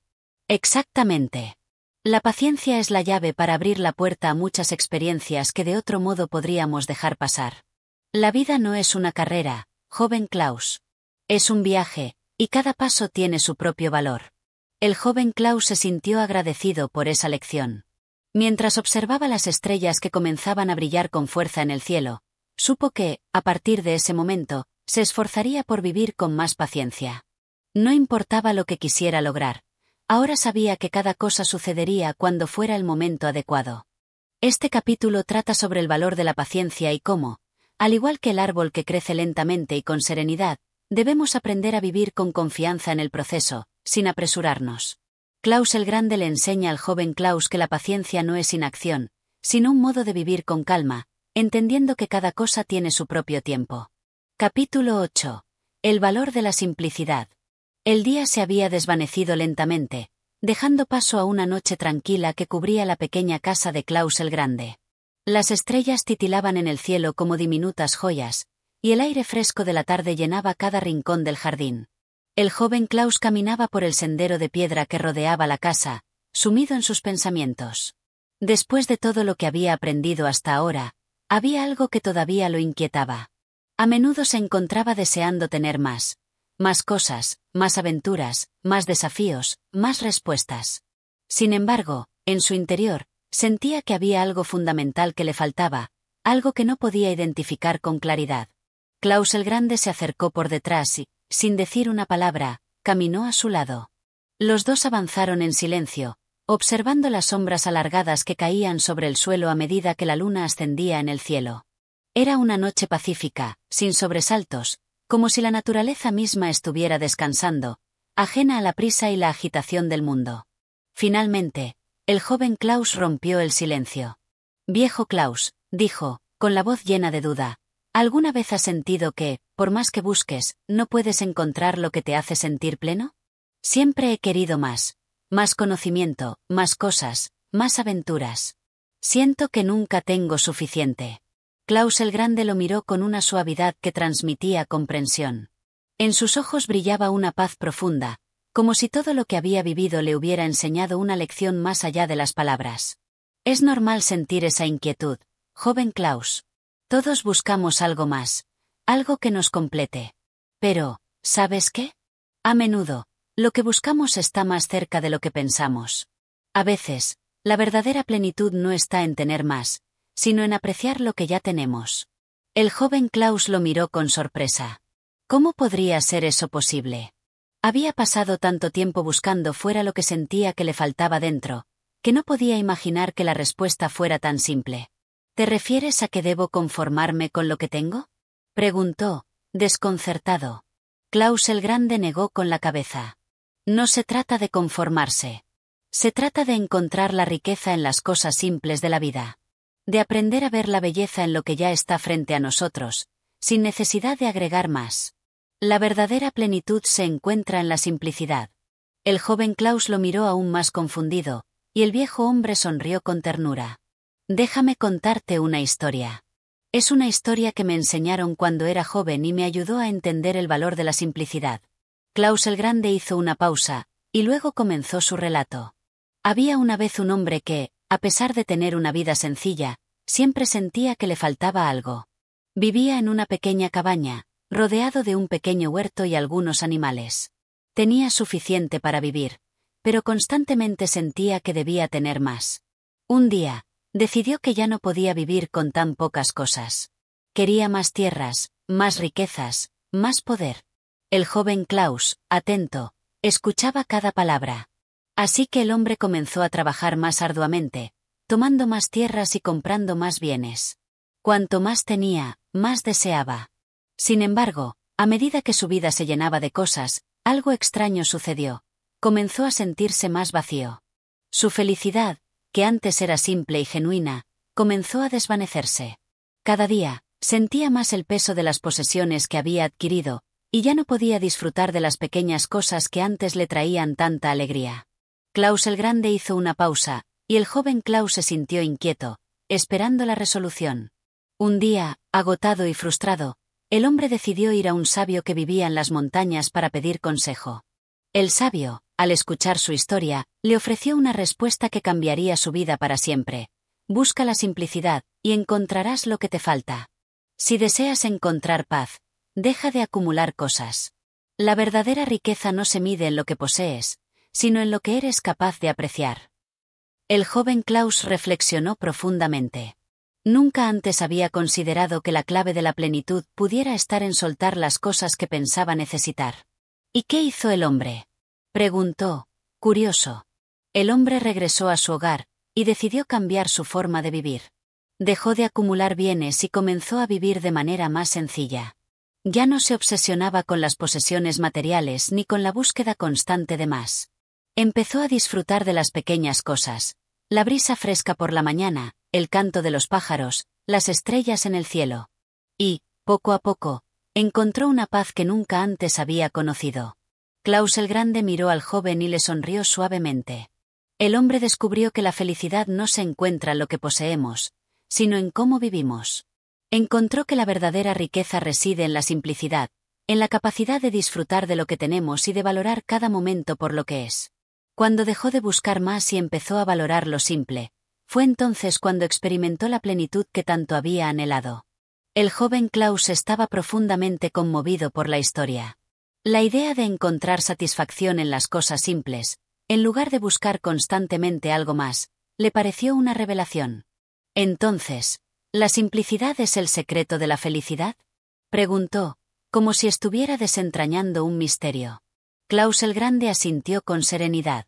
Exactamente. La paciencia es la llave para abrir la puerta a muchas experiencias que de otro modo podríamos dejar pasar. La vida no es una carrera, joven Klaus. Es un viaje, y cada paso tiene su propio valor. El joven Klaus se sintió agradecido por esa lección. Mientras observaba las estrellas que comenzaban a brillar con fuerza en el cielo, supo que, a partir de ese momento, se esforzaría por vivir con más paciencia. No importaba lo que quisiera lograr. Ahora sabía que cada cosa sucedería cuando fuera el momento adecuado. Este capítulo trata sobre el valor de la paciencia y cómo, al igual que el árbol que crece lentamente y con serenidad, debemos aprender a vivir con confianza en el proceso, sin apresurarnos. Klaus el Grande le enseña al joven Klaus que la paciencia no es inacción, sino un modo de vivir con calma, entendiendo que cada cosa tiene su propio tiempo. Capítulo 8. El valor de la simplicidad. El día se había desvanecido lentamente, dejando paso a una noche tranquila que cubría la pequeña casa de Klaus el Grande. Las estrellas titilaban en el cielo como diminutas joyas, y el aire fresco de la tarde llenaba cada rincón del jardín. El joven Klaus caminaba por el sendero de piedra que rodeaba la casa, sumido en sus pensamientos. Después de todo lo que había aprendido hasta ahora, había algo que todavía lo inquietaba. A menudo se encontraba deseando tener más cosas, más aventuras, más desafíos, más respuestas. Sin embargo, en su interior, sentía que había algo fundamental que le faltaba, algo que no podía identificar con claridad. Klaus el Grande se acercó por detrás y, sin decir una palabra, caminó a su lado. Los dos avanzaron en silencio, observando las sombras alargadas que caían sobre el suelo a medida que la luna ascendía en el cielo. Era una noche pacífica, sin sobresaltos, como si la naturaleza misma estuviera descansando, ajena a la prisa y la agitación del mundo. Finalmente, el joven Klaus rompió el silencio. «Viejo Klaus», dijo, con la voz llena de duda, ¿Alguna vez has sentido que, por más que busques, no puedes encontrar lo que te hace sentir pleno? Siempre he querido más. Más conocimiento, más cosas, más aventuras. Siento que nunca tengo suficiente. Klaus el Grande lo miró con una suavidad que transmitía comprensión. En sus ojos brillaba una paz profunda, como si todo lo que había vivido le hubiera enseñado una lección más allá de las palabras. Es normal sentir esa inquietud, joven Klaus. Todos buscamos algo más, algo que nos complete. Pero, ¿sabes qué? A menudo, lo que buscamos está más cerca de lo que pensamos. A veces, la verdadera plenitud no está en tener más, sino en apreciar lo que ya tenemos. El joven Klaus lo miró con sorpresa. ¿Cómo podría ser eso posible? Había pasado tanto tiempo buscando fuera lo que sentía que le faltaba dentro, que no podía imaginar que la respuesta fuera tan simple. ¿Te refieres a que debo conformarme con lo que tengo? Preguntó, desconcertado. Klaus el Grande negó con la cabeza. No se trata de conformarse. Se trata de encontrar la riqueza en las cosas simples de la vida. De aprender a ver la belleza en lo que ya está frente a nosotros, sin necesidad de agregar más. La verdadera plenitud se encuentra en la simplicidad. El joven Klaus lo miró aún más confundido, y el viejo hombre sonrió con ternura. Déjame contarte una historia. Es una historia que me enseñaron cuando era joven y me ayudó a entender el valor de la simplicidad. Klaus el Grande hizo una pausa, y luego comenzó su relato. Había una vez un hombre que, a pesar de tener una vida sencilla, siempre sentía que le faltaba algo. Vivía en una pequeña cabaña, rodeado de un pequeño huerto y algunos animales. Tenía suficiente para vivir, pero constantemente sentía que debía tener más. Un día, decidió que ya no podía vivir con tan pocas cosas. Quería más tierras, más riquezas, más poder. El joven Klaus, atento, escuchaba cada palabra. Así que el hombre comenzó a trabajar más arduamente, tomando más tierras y comprando más bienes. Cuanto más tenía, más deseaba. Sin embargo, a medida que su vida se llenaba de cosas, algo extraño sucedió. Comenzó a sentirse más vacío. Su felicidad, que antes era simple y genuina, comenzó a desvanecerse. Cada día, sentía más el peso de las posesiones que había adquirido, y ya no podía disfrutar de las pequeñas cosas que antes le traían tanta alegría. Klaus el Grande hizo una pausa, y el joven Klaus se sintió inquieto, esperando la resolución. Un día, agotado y frustrado, el hombre decidió ir a un sabio que vivía en las montañas para pedir consejo. El sabio, al escuchar su historia, le ofreció una respuesta que cambiaría su vida para siempre. Busca la simplicidad, y encontrarás lo que te falta. Si deseas encontrar paz, deja de acumular cosas. La verdadera riqueza no se mide en lo que posees, sino en lo que eres capaz de apreciar. El joven Klaus reflexionó profundamente. Nunca antes había considerado que la clave de la plenitud pudiera estar en soltar las cosas que pensaba necesitar. ¿Y qué hizo el hombre? Preguntó, curioso. El hombre regresó a su hogar, y decidió cambiar su forma de vivir. Dejó de acumular bienes y comenzó a vivir de manera más sencilla. Ya no se obsesionaba con las posesiones materiales ni con la búsqueda constante de más. Empezó a disfrutar de las pequeñas cosas, la brisa fresca por la mañana, el canto de los pájaros, las estrellas en el cielo. Y, poco a poco, encontró una paz que nunca antes había conocido. Klaus el Grande miró al joven y le sonrió suavemente. El hombre descubrió que la felicidad no se encuentra en lo que poseemos, sino en cómo vivimos. Encontró que la verdadera riqueza reside en la simplicidad, en la capacidad de disfrutar de lo que tenemos y de valorar cada momento por lo que es. Cuando dejó de buscar más y empezó a valorar lo simple, fue entonces cuando experimentó la plenitud que tanto había anhelado. El joven Klaus estaba profundamente conmovido por la historia. La idea de encontrar satisfacción en las cosas simples, en lugar de buscar constantemente algo más, le pareció una revelación. Entonces, ¿la simplicidad es el secreto de la felicidad? Preguntó, como si estuviera desentrañando un misterio. Klaus el Grande asintió con serenidad.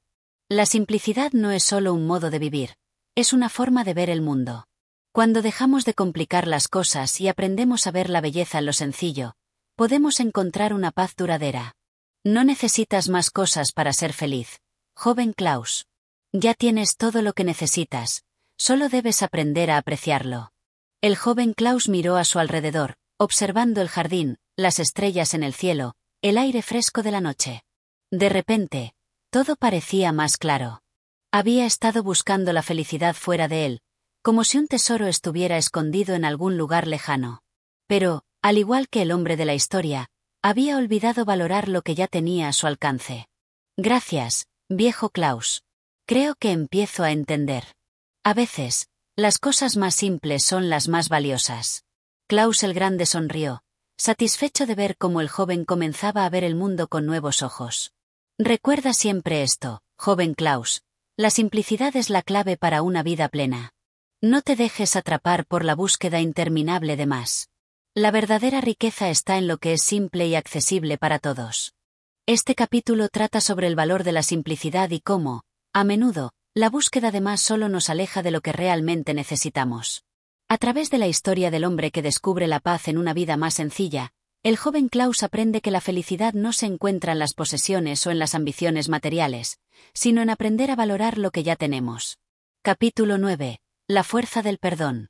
La simplicidad no es solo un modo de vivir, es una forma de ver el mundo. Cuando dejamos de complicar las cosas y aprendemos a ver la belleza en lo sencillo, podemos encontrar una paz duradera. No necesitas más cosas para ser feliz, joven Klaus. Ya tienes todo lo que necesitas, solo debes aprender a apreciarlo. El joven Klaus miró a su alrededor, observando el jardín, las estrellas en el cielo, el aire fresco de la noche. De repente, todo parecía más claro. Había estado buscando la felicidad fuera de él, como si un tesoro estuviera escondido en algún lugar lejano. Pero, al igual que el hombre de la historia, había olvidado valorar lo que ya tenía a su alcance. Gracias, viejo Klaus. Creo que empiezo a entender. A veces, las cosas más simples son las más valiosas. Klaus el Grande sonrió, satisfecho de ver cómo el joven comenzaba a ver el mundo con nuevos ojos. Recuerda siempre esto, joven Klaus. La simplicidad es la clave para una vida plena. No te dejes atrapar por la búsqueda interminable de más. La verdadera riqueza está en lo que es simple y accesible para todos. Este capítulo trata sobre el valor de la simplicidad y cómo, a menudo, la búsqueda de más solo nos aleja de lo que realmente necesitamos. A través de la historia del hombre que descubre la paz en una vida más sencilla, el joven Klaus aprende que la felicidad no se encuentra en las posesiones o en las ambiciones materiales, sino en aprender a valorar lo que ya tenemos. Capítulo 9. La fuerza del perdón.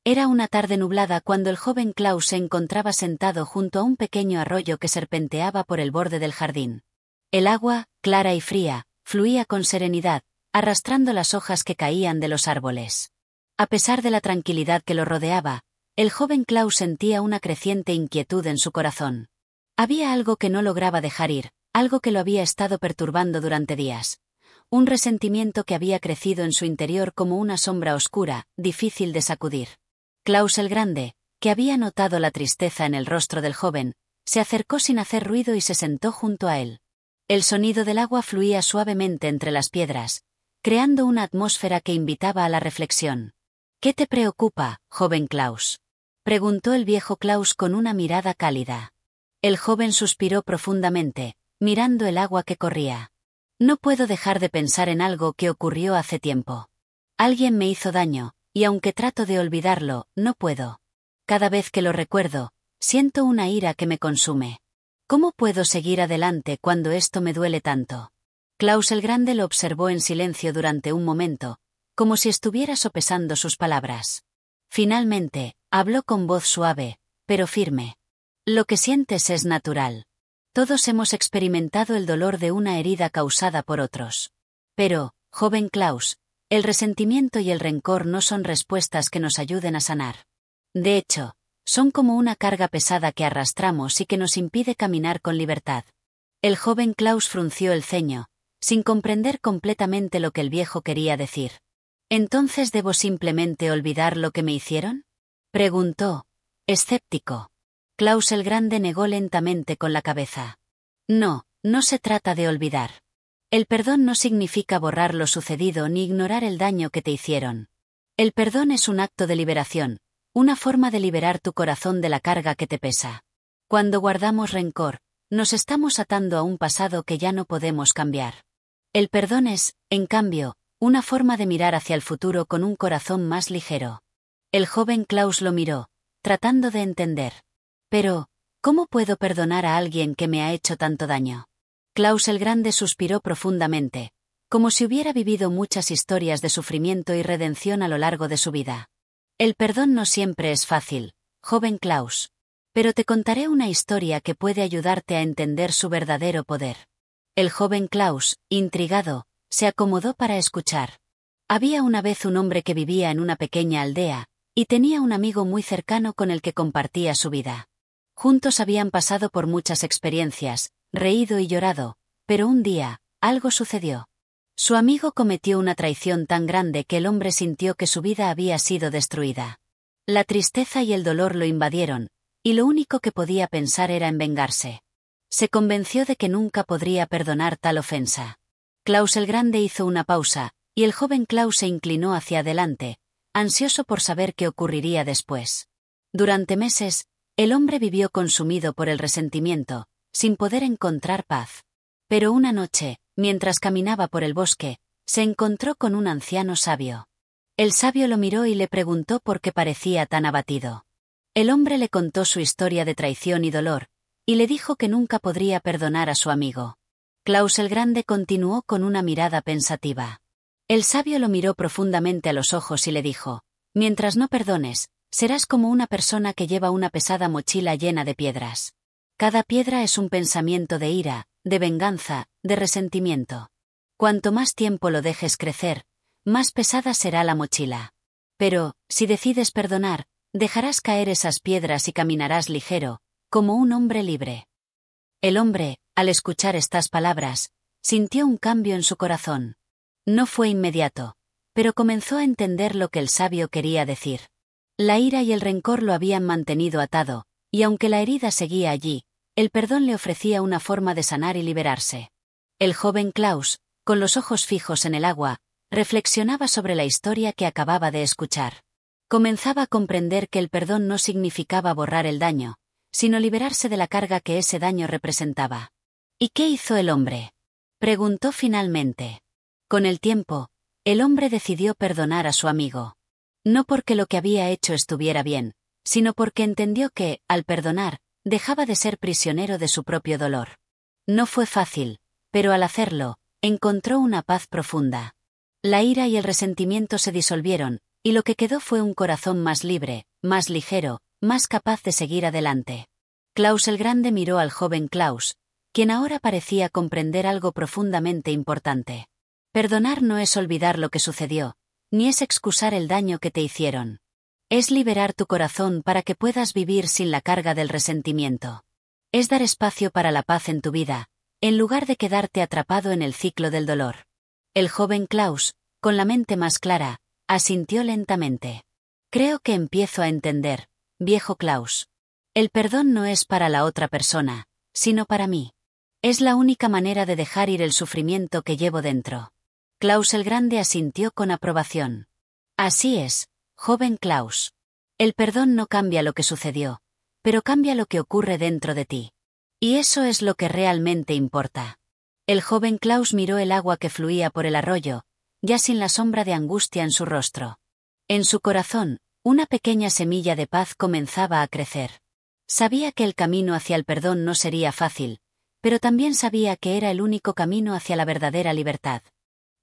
Era una tarde nublada cuando el joven Klaus se encontraba sentado junto a un pequeño arroyo que serpenteaba por el borde del jardín. El agua, clara y fría, fluía con serenidad, arrastrando las hojas que caían de los árboles. A pesar de la tranquilidad que lo rodeaba, el joven Klaus sentía una creciente inquietud en su corazón. Había algo que no lograba dejar ir, algo que lo había estado perturbando durante días. Un resentimiento que había crecido en su interior como una sombra oscura, difícil de sacudir. Klaus el Grande, que había notado la tristeza en el rostro del joven, se acercó sin hacer ruido y se sentó junto a él. El sonido del agua fluía suavemente entre las piedras, creando una atmósfera que invitaba a la reflexión. ¿Qué te preocupa, joven Klaus?, preguntó el viejo Klaus con una mirada cálida. El joven suspiró profundamente, mirando el agua que corría. No puedo dejar de pensar en algo que ocurrió hace tiempo. Alguien me hizo daño, y aunque trato de olvidarlo, no puedo. Cada vez que lo recuerdo, siento una ira que me consume. ¿Cómo puedo seguir adelante cuando esto me duele tanto? Klaus el Grande lo observó en silencio durante un momento, como si estuviera sopesando sus palabras. Finalmente, habló con voz suave, pero firme. Lo que sientes es natural. Todos hemos experimentado el dolor de una herida causada por otros. Pero, joven Klaus, el resentimiento y el rencor no son respuestas que nos ayuden a sanar. De hecho, son como una carga pesada que arrastramos y que nos impide caminar con libertad. El joven Klaus frunció el ceño, sin comprender completamente lo que el viejo quería decir. ¿Entonces debo simplemente olvidar lo que me hicieron?, preguntó, escéptico. Klaus el Grande negó lentamente con la cabeza. No, no se trata de olvidar. El perdón no significa borrar lo sucedido ni ignorar el daño que te hicieron. El perdón es un acto de liberación, una forma de liberar tu corazón de la carga que te pesa. Cuando guardamos rencor, nos estamos atando a un pasado que ya no podemos cambiar. El perdón es, en cambio, una forma de mirar hacia el futuro con un corazón más ligero. El joven Klaus lo miró, tratando de entender. Pero, ¿cómo puedo perdonar a alguien que me ha hecho tanto daño? Klaus el Grande suspiró profundamente, como si hubiera vivido muchas historias de sufrimiento y redención a lo largo de su vida. El perdón no siempre es fácil, joven Klaus. Pero te contaré una historia que puede ayudarte a entender su verdadero poder. El joven Klaus, intrigado, se acomodó para escuchar. Había una vez un hombre que vivía en una pequeña aldea, y tenía un amigo muy cercano con el que compartía su vida. Juntos habían pasado por muchas experiencias, reído y llorado, pero un día, algo sucedió. Su amigo cometió una traición tan grande que el hombre sintió que su vida había sido destruida. La tristeza y el dolor lo invadieron, y lo único que podía pensar era en vengarse. Se convenció de que nunca podría perdonar tal ofensa. Klaus el Grande hizo una pausa, y el joven Klaus se inclinó hacia adelante, ansioso por saber qué ocurriría después. Durante meses, el hombre vivió consumido por el resentimiento, sin poder encontrar paz. Pero una noche, mientras caminaba por el bosque, se encontró con un anciano sabio. El sabio lo miró y le preguntó por qué parecía tan abatido. El hombre le contó su historia de traición y dolor, y le dijo que nunca podría perdonar a su amigo. Klaus el Grande continuó con una mirada pensativa. El sabio lo miró profundamente a los ojos y le dijo: mientras no perdones, serás como una persona que lleva una pesada mochila llena de piedras. Cada piedra es un pensamiento de ira, de venganza, de resentimiento. Cuanto más tiempo lo dejes crecer, más pesada será la mochila. Pero, si decides perdonar, dejarás caer esas piedras y caminarás ligero, como un hombre libre. El hombre, al escuchar estas palabras, sintió un cambio en su corazón. No fue inmediato, pero comenzó a entender lo que el sabio quería decir. La ira y el rencor lo habían mantenido atado, y aunque la herida seguía allí, el perdón le ofrecía una forma de sanar y liberarse. El joven Klaus, con los ojos fijos en el agua, reflexionaba sobre la historia que acababa de escuchar. Comenzaba a comprender que el perdón no significaba borrar el daño, sino liberarse de la carga que ese daño representaba. ¿Y qué hizo el hombre?, preguntó finalmente. Con el tiempo, el hombre decidió perdonar a su amigo. No porque lo que había hecho estuviera bien, sino porque entendió que, al perdonar, dejaba de ser prisionero de su propio dolor. No fue fácil, pero al hacerlo, encontró una paz profunda. La ira y el resentimiento se disolvieron, y lo que quedó fue un corazón más libre, más ligero, más capaz de seguir adelante. Klaus el Grande miró al joven Klaus, quien ahora parecía comprender algo profundamente importante. Perdonar no es olvidar lo que sucedió, ni es excusar el daño que te hicieron. Es liberar tu corazón para que puedas vivir sin la carga del resentimiento. Es dar espacio para la paz en tu vida, en lugar de quedarte atrapado en el ciclo del dolor. El joven Klaus, con la mente más clara, asintió lentamente. Creo que empiezo a entender, viejo Klaus. El perdón no es para la otra persona, sino para mí. Es la única manera de dejar ir el sufrimiento que llevo dentro. Klaus el Grande asintió con aprobación. Así es, joven Klaus. El perdón no cambia lo que sucedió, pero cambia lo que ocurre dentro de ti. Y eso es lo que realmente importa. El joven Klaus miró el agua que fluía por el arroyo, ya sin la sombra de angustia en su rostro. En su corazón, una pequeña semilla de paz comenzaba a crecer. Sabía que el camino hacia el perdón no sería fácil, pero también sabía que era el único camino hacia la verdadera libertad.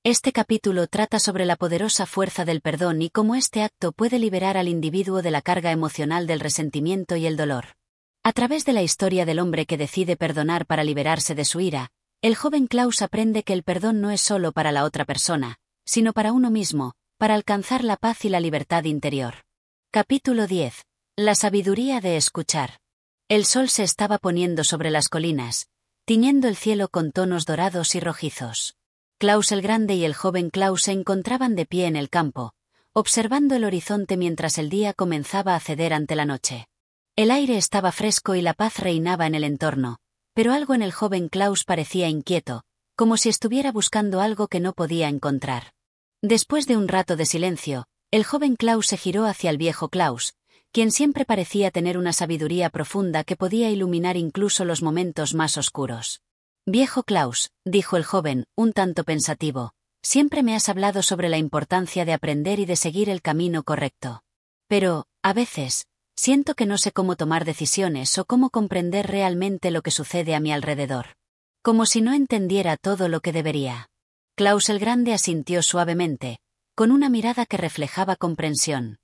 Este capítulo trata sobre la poderosa fuerza del perdón y cómo este acto puede liberar al individuo de la carga emocional del resentimiento y el dolor. A través de la historia del hombre que decide perdonar para liberarse de su ira, el joven Klaus aprende que el perdón no es solo para la otra persona, sino para uno mismo, para alcanzar la paz y la libertad interior. Capítulo 10. La sabiduría de escuchar. El sol se estaba poniendo sobre las colinas, tiñendo el cielo con tonos dorados y rojizos. Klaus el Grande y el joven Klaus se encontraban de pie en el campo, observando el horizonte mientras el día comenzaba a ceder ante la noche. El aire estaba fresco y la paz reinaba en el entorno, pero algo en el joven Klaus parecía inquieto, como si estuviera buscando algo que no podía encontrar. Después de un rato de silencio, el joven Klaus se giró hacia el viejo Klaus, quien siempre parecía tener una sabiduría profunda que podía iluminar incluso los momentos más oscuros. Viejo Klaus, dijo el joven, un tanto pensativo, siempre me has hablado sobre la importancia de aprender y de seguir el camino correcto. Pero, a veces, siento que no sé cómo tomar decisiones o cómo comprender realmente lo que sucede a mi alrededor. Como si no entendiera todo lo que debería. Klaus el Grande asintió suavemente, con una mirada que reflejaba comprensión.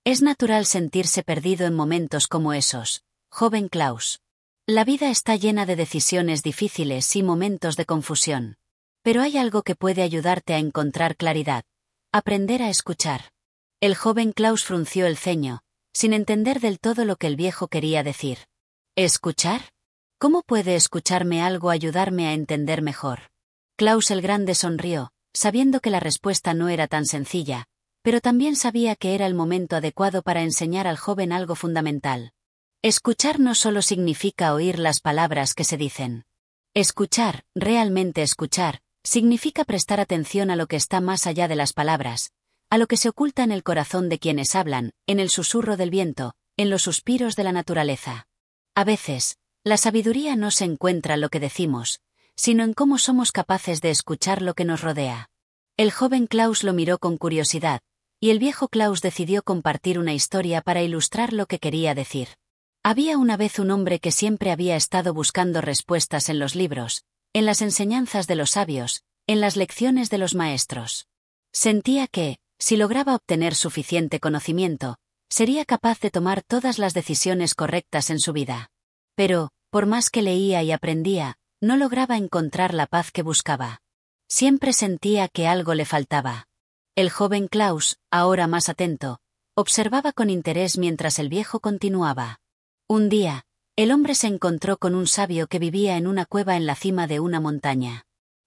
Es natural sentirse perdido en momentos como esos, joven Klaus. La vida está llena de decisiones difíciles y momentos de confusión. Pero hay algo que puede ayudarte a encontrar claridad. Aprender a escuchar. El joven Klaus frunció el ceño, sin entender del todo lo que el viejo quería decir. ¿Escuchar? ¿Cómo puede escucharme algo ayudarme a entender mejor? Klaus el Grande sonrió, sabiendo que la respuesta no era tan sencilla, pero también sabía que era el momento adecuado para enseñar al joven algo fundamental. Escuchar no solo significa oír las palabras que se dicen. Escuchar, realmente escuchar, significa prestar atención a lo que está más allá de las palabras, a lo que se oculta en el corazón de quienes hablan, en el susurro del viento, en los suspiros de la naturaleza. A veces, la sabiduría no se encuentra en lo que decimos, sino en cómo somos capaces de escuchar lo que nos rodea. El joven Klaus lo miró con curiosidad, y el viejo Klaus decidió compartir una historia para ilustrar lo que quería decir. Había una vez un hombre que siempre había estado buscando respuestas en los libros, en las enseñanzas de los sabios, en las lecciones de los maestros. Sentía que, si lograba obtener suficiente conocimiento, Sería capaz de tomar todas las decisiones correctas en su vida. Pero, por más que leía y aprendía, no lograba encontrar la paz que buscaba. Siempre sentía que algo le faltaba. El joven Klaus, ahora más atento, observaba con interés mientras el viejo continuaba. Un día, el hombre se encontró con un sabio que vivía en una cueva en la cima de una montaña.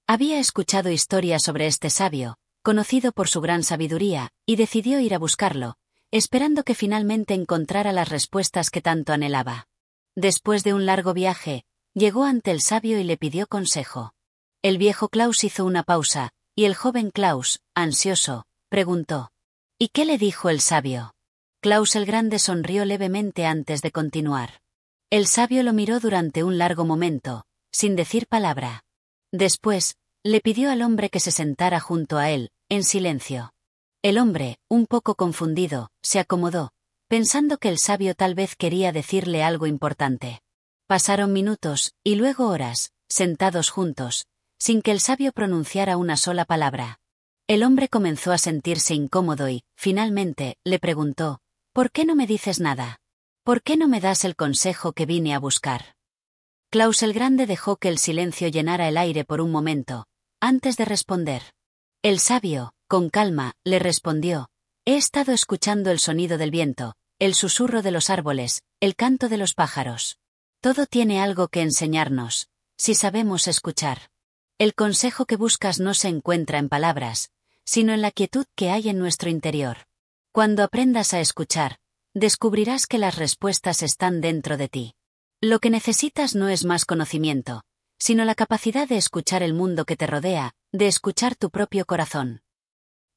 Había escuchado historias sobre este sabio, conocido por su gran sabiduría, y decidió ir a buscarlo, esperando que finalmente encontrara las respuestas que tanto anhelaba. Después de un largo viaje, llegó ante el sabio y le pidió consejo. El viejo Klaus hizo una pausa, y el joven Klaus, ansioso, preguntó: ¿Y qué le dijo el sabio? Klaus el Grande sonrió levemente antes de continuar. El sabio lo miró durante un largo momento, sin decir palabra. Después, le pidió al hombre que se sentara junto a él, en silencio. El hombre, un poco confundido, se acomodó, pensando que el sabio tal vez quería decirle algo importante. Pasaron minutos, y luego horas, sentados juntos, sin que el sabio pronunciara una sola palabra. El hombre comenzó a sentirse incómodo y, finalmente, le preguntó: ¿por qué no me dices nada? ¿Por qué no me das el consejo que vine a buscar? Klaus el Grande dejó que el silencio llenara el aire por un momento, antes de responder. El sabio, con calma, le respondió: he estado escuchando el sonido del viento, el susurro de los árboles, el canto de los pájaros. Todo tiene algo que enseñarnos, si sabemos escuchar. El consejo que buscas no se encuentra en palabras, sino en la quietud que hay en nuestro interior. Cuando aprendas a escuchar, descubrirás que las respuestas están dentro de ti. Lo que necesitas no es más conocimiento, sino la capacidad de escuchar el mundo que te rodea, de escuchar tu propio corazón.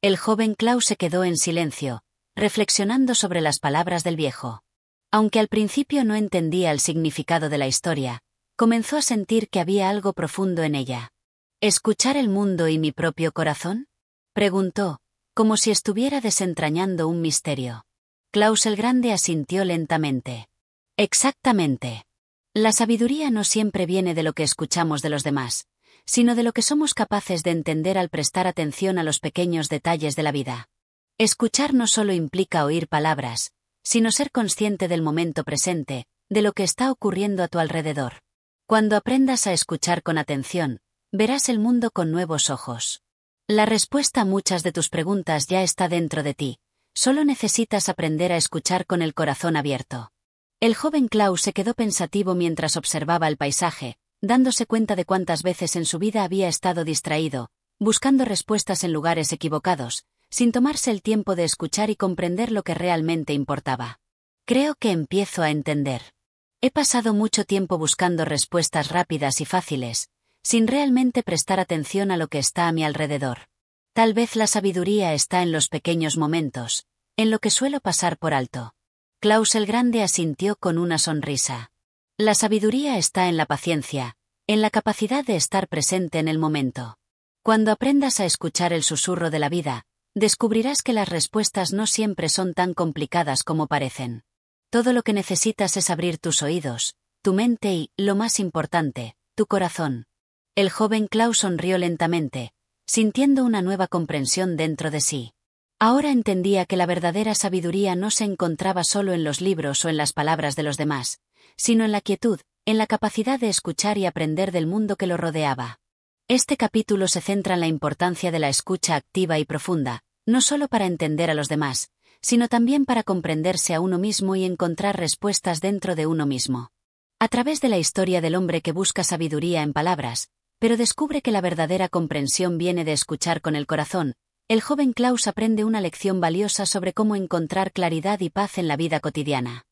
El joven Klaus se quedó en silencio, reflexionando sobre las palabras del viejo. Aunque al principio no entendía el significado de la historia, comenzó a sentir que había algo profundo en ella. ¿Escuchar el mundo y mi propio corazón?, preguntó, como si estuviera desentrañando un misterio. Klaus el Grande asintió lentamente. Exactamente. La sabiduría no siempre viene de lo que escuchamos de los demás, sino de lo que somos capaces de entender al prestar atención a los pequeños detalles de la vida. Escuchar no solo implica oír palabras, sino ser consciente del momento presente, de lo que está ocurriendo a tu alrededor. Cuando aprendas a escuchar con atención, verás el mundo con nuevos ojos. La respuesta a muchas de tus preguntas ya está dentro de ti, solo necesitas aprender a escuchar con el corazón abierto. El joven Klaus se quedó pensativo mientras observaba el paisaje, dándose cuenta de cuántas veces en su vida había estado distraído, buscando respuestas en lugares equivocados, sin tomarse el tiempo de escuchar y comprender lo que realmente importaba. Creo que empiezo a entender. He pasado mucho tiempo buscando respuestas rápidas y fáciles, sin realmente prestar atención a lo que está a mi alrededor. Tal vez la sabiduría está en los pequeños momentos, en lo que suelo pasar por alto. Klaus el Grande asintió con una sonrisa. La sabiduría está en la paciencia, en la capacidad de estar presente en el momento. Cuando aprendas a escuchar el susurro de la vida, descubrirás que las respuestas no siempre son tan complicadas como parecen. Todo lo que necesitas es abrir tus oídos, tu mente y, lo más importante, tu corazón. El joven Klaus sonrió lentamente, sintiendo una nueva comprensión dentro de sí. Ahora entendía que la verdadera sabiduría no se encontraba solo en los libros o en las palabras de los demás, sino en la quietud, en la capacidad de escuchar y aprender del mundo que lo rodeaba. Este capítulo se centra en la importancia de la escucha activa y profunda, no solo para entender a los demás, sino también para comprenderse a uno mismo y encontrar respuestas dentro de uno mismo. A través de la historia del hombre que busca sabiduría en palabras, pero descubre que la verdadera comprensión viene de escuchar con el corazón, el joven Klaus aprende una lección valiosa sobre cómo encontrar claridad y paz en la vida cotidiana.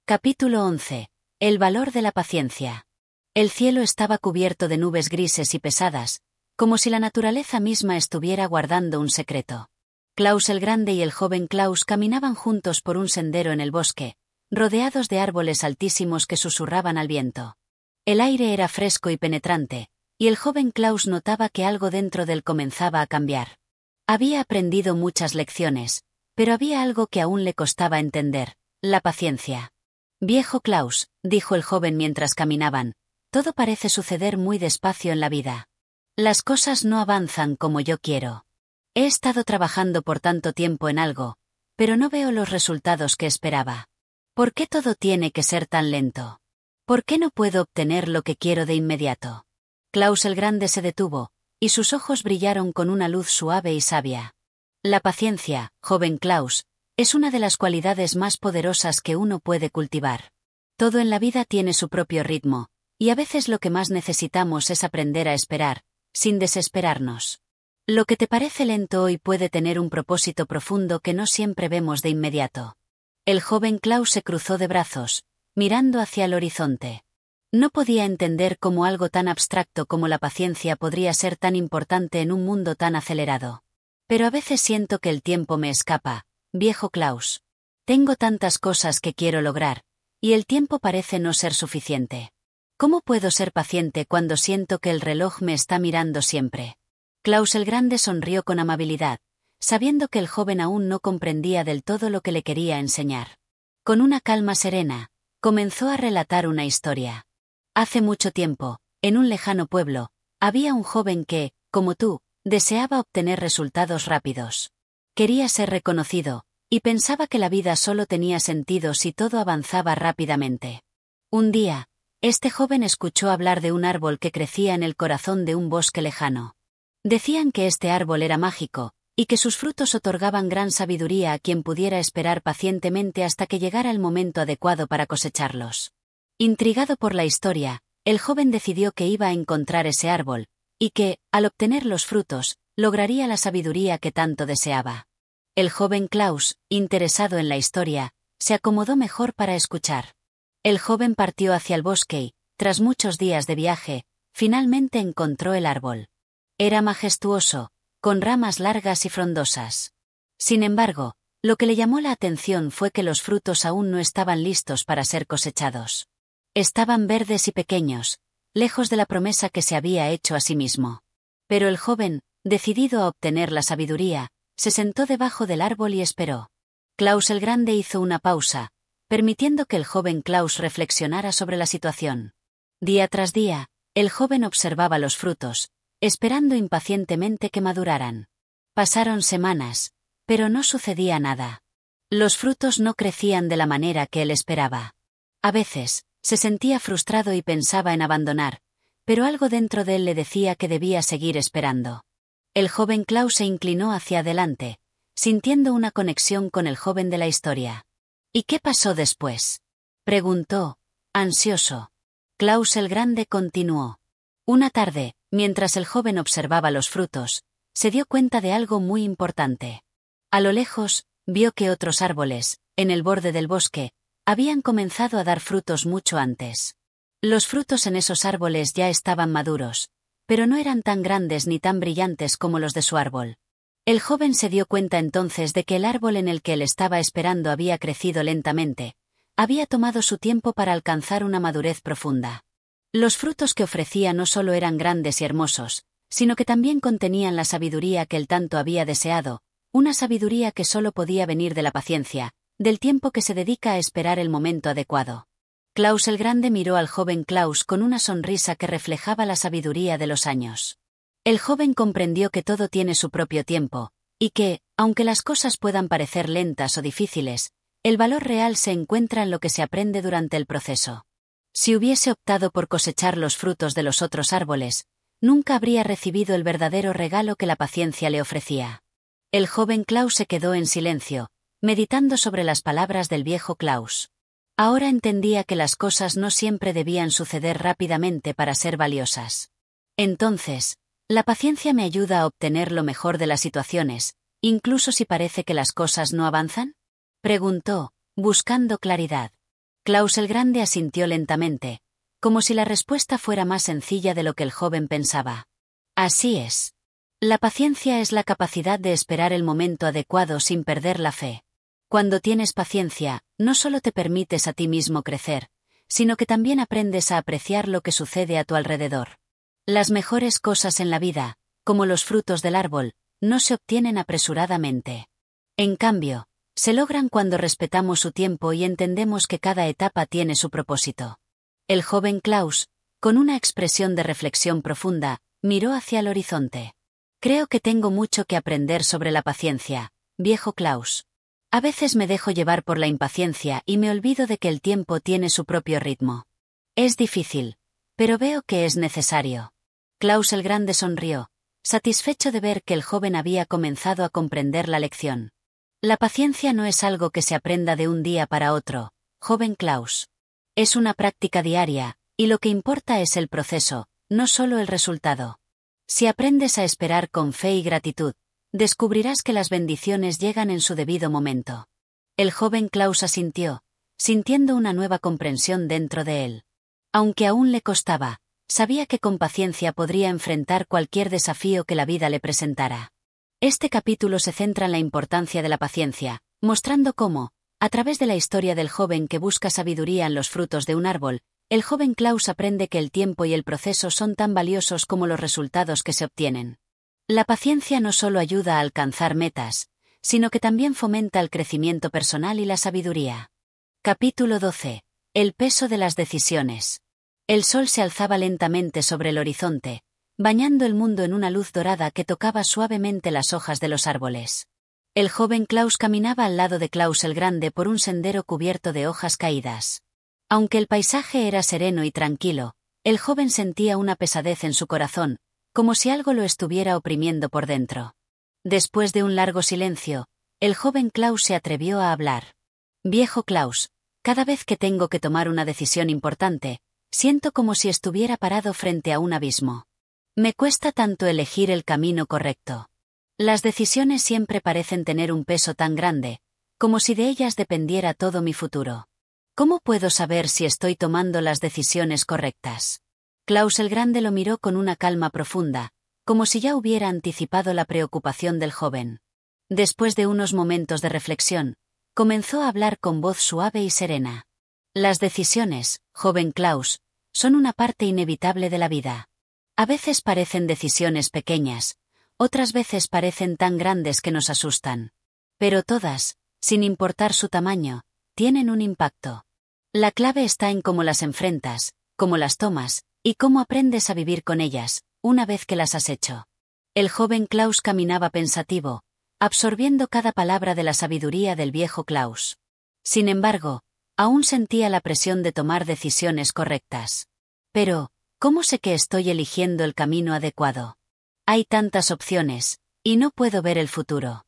Capítulo 11. El valor de la paciencia. El cielo estaba cubierto de nubes grises y pesadas, como si la naturaleza misma estuviera guardando un secreto. Klaus el Grande y el joven Klaus caminaban juntos por un sendero en el bosque, rodeados de árboles altísimos que susurraban al viento. El aire era fresco y penetrante, y el joven Klaus notaba que algo dentro de él comenzaba a cambiar. Había aprendido muchas lecciones, pero había algo que aún le costaba entender: la paciencia. Viejo Klaus, dijo el joven mientras caminaban, todo parece suceder muy despacio en la vida. Las cosas no avanzan como yo quiero. He estado trabajando por tanto tiempo en algo, pero no veo los resultados que esperaba. ¿Por qué todo tiene que ser tan lento? ¿Por qué no puedo obtener lo que quiero de inmediato? Klaus el Grande se detuvo, y sus ojos brillaron con una luz suave y sabia. La paciencia, joven Klaus, es una de las cualidades más poderosas que uno puede cultivar. Todo en la vida tiene su propio ritmo, y a veces lo que más necesitamos es aprender a esperar, sin desesperarnos. Lo que te parece lento hoy puede tener un propósito profundo que no siempre vemos de inmediato. El joven Klaus se cruzó de brazos, mirando hacia el horizonte. No podía entender cómo algo tan abstracto como la paciencia podría ser tan importante en un mundo tan acelerado. Pero a veces siento que el tiempo me escapa, viejo Klaus. Tengo tantas cosas que quiero lograr, y el tiempo parece no ser suficiente. ¿Cómo puedo ser paciente cuando siento que el reloj me está mirando siempre? Klaus el Grande sonrió con amabilidad, sabiendo que el joven aún no comprendía del todo lo que le quería enseñar. Con una calma serena, comenzó a relatar una historia. Hace mucho tiempo, en un lejano pueblo, había un joven que, como tú, deseaba obtener resultados rápidos. Quería ser reconocido, y pensaba que la vida solo tenía sentido si todo avanzaba rápidamente. Un día, este joven escuchó hablar de un árbol que crecía en el corazón de un bosque lejano. Decían que este árbol era mágico, y que sus frutos otorgaban gran sabiduría a quien pudiera esperar pacientemente hasta que llegara el momento adecuado para cosecharlos. Intrigado por la historia, el joven decidió que iba a encontrar ese árbol, y que, al obtener los frutos, lograría la sabiduría que tanto deseaba. El joven Klaus, interesado en la historia, se acomodó mejor para escuchar. El joven partió hacia el bosque y, tras muchos días de viaje, finalmente encontró el árbol. Era majestuoso, con ramas largas y frondosas. Sin embargo, lo que le llamó la atención fue que los frutos aún no estaban listos para ser cosechados. Estaban verdes y pequeños, lejos de la promesa que se había hecho a sí mismo. Pero el joven, decidido a obtener la sabiduría, se sentó debajo del árbol y esperó. Klaus el Grande hizo una pausa, permitiendo que el joven Klaus reflexionara sobre la situación. Día tras día, el joven observaba los frutos, esperando impacientemente que maduraran. Pasaron semanas, pero no sucedía nada. Los frutos no crecían de la manera que él esperaba. A veces, se sentía frustrado y pensaba en abandonar, pero algo dentro de él le decía que debía seguir esperando. El joven Klaus se inclinó hacia adelante, sintiendo una conexión con el joven de la historia. ¿Y qué pasó después?, preguntó, ansioso. Klaus el Grande continuó. Una tarde, mientras el joven observaba los frutos, se dio cuenta de algo muy importante. A lo lejos, vio que otros árboles, en el borde del bosque, habían comenzado a dar frutos mucho antes. Los frutos en esos árboles ya estaban maduros, pero no eran tan grandes ni tan brillantes como los de su árbol. El joven se dio cuenta entonces de que el árbol en el que él estaba esperando había crecido lentamente, había tomado su tiempo para alcanzar una madurez profunda. Los frutos que ofrecía no solo eran grandes y hermosos, sino que también contenían la sabiduría que él tanto había deseado, una sabiduría que solo podía venir de la paciencia, del tiempo que se dedica a esperar el momento adecuado. Klaus el Grande miró al joven Klaus con una sonrisa que reflejaba la sabiduría de los años. El joven comprendió que todo tiene su propio tiempo, y que, aunque las cosas puedan parecer lentas o difíciles, el valor real se encuentra en lo que se aprende durante el proceso. Si hubiese optado por cosechar los frutos de los otros árboles, nunca habría recibido el verdadero regalo que la paciencia le ofrecía. El joven Klaus se quedó en silencio, meditando sobre las palabras del viejo Klaus. Ahora entendía que las cosas no siempre debían suceder rápidamente para ser valiosas. Entonces, ¿la paciencia me ayuda a obtener lo mejor de las situaciones, incluso si parece que las cosas no avanzan?, preguntó, buscando claridad. Klaus el Grande asintió lentamente, como si la respuesta fuera más sencilla de lo que el joven pensaba. Así es. La paciencia es la capacidad de esperar el momento adecuado sin perder la fe. Cuando tienes paciencia, no solo te permites a ti mismo crecer, sino que también aprendes a apreciar lo que sucede a tu alrededor. Las mejores cosas en la vida, como los frutos del árbol, no se obtienen apresuradamente. En cambio, se logran cuando respetamos su tiempo y entendemos que cada etapa tiene su propósito. El joven Klaus, con una expresión de reflexión profunda, miró hacia el horizonte. Creo que tengo mucho que aprender sobre la paciencia, viejo Klaus. A veces me dejo llevar por la impaciencia y me olvido de que el tiempo tiene su propio ritmo. Es difícil, pero veo que es necesario. Klaus el Grande sonrió, satisfecho de ver que el joven había comenzado a comprender la lección. La paciencia no es algo que se aprenda de un día para otro, joven Klaus. Es una práctica diaria, y lo que importa es el proceso, no solo el resultado. Si aprendes a esperar con fe y gratitud, descubrirás que las bendiciones llegan en su debido momento. El joven Klaus asintió, sintiendo una nueva comprensión dentro de él. Aunque aún le costaba, sabía que con paciencia podría enfrentar cualquier desafío que la vida le presentara. Este capítulo se centra en la importancia de la paciencia, mostrando cómo, a través de la historia del joven que busca sabiduría en los frutos de un árbol, el joven Klaus aprende que el tiempo y el proceso son tan valiosos como los resultados que se obtienen. La paciencia no solo ayuda a alcanzar metas, sino que también fomenta el crecimiento personal y la sabiduría. Capítulo 12. El peso de las decisiones. El sol se alzaba lentamente sobre el horizonte, bañando el mundo en una luz dorada que tocaba suavemente las hojas de los árboles. El joven Klaus caminaba al lado de Klaus el Grande por un sendero cubierto de hojas caídas. Aunque el paisaje era sereno y tranquilo, el joven sentía una pesadez en su corazón, como si algo lo estuviera oprimiendo por dentro. Después de un largo silencio, el joven Klaus se atrevió a hablar. Viejo Klaus, cada vez que tengo que tomar una decisión importante, siento como si estuviera parado frente a un abismo. Me cuesta tanto elegir el camino correcto. Las decisiones siempre parecen tener un peso tan grande, como si de ellas dependiera todo mi futuro. ¿Cómo puedo saber si estoy tomando las decisiones correctas? Klaus el Grande lo miró con una calma profunda, como si ya hubiera anticipado la preocupación del joven. Después de unos momentos de reflexión, comenzó a hablar con voz suave y serena. Las decisiones, joven Klaus, son una parte inevitable de la vida. A veces parecen decisiones pequeñas, otras veces parecen tan grandes que nos asustan. Pero todas, sin importar su tamaño, tienen un impacto. La clave está en cómo las enfrentas, cómo las tomas, y cómo aprendes a vivir con ellas, una vez que las has hecho. El joven Klaus caminaba pensativo, absorbiendo cada palabra de la sabiduría del viejo Klaus. Sin embargo, aún sentía la presión de tomar decisiones correctas. Pero, ¿cómo sé que estoy eligiendo el camino adecuado? Hay tantas opciones, y no puedo ver el futuro.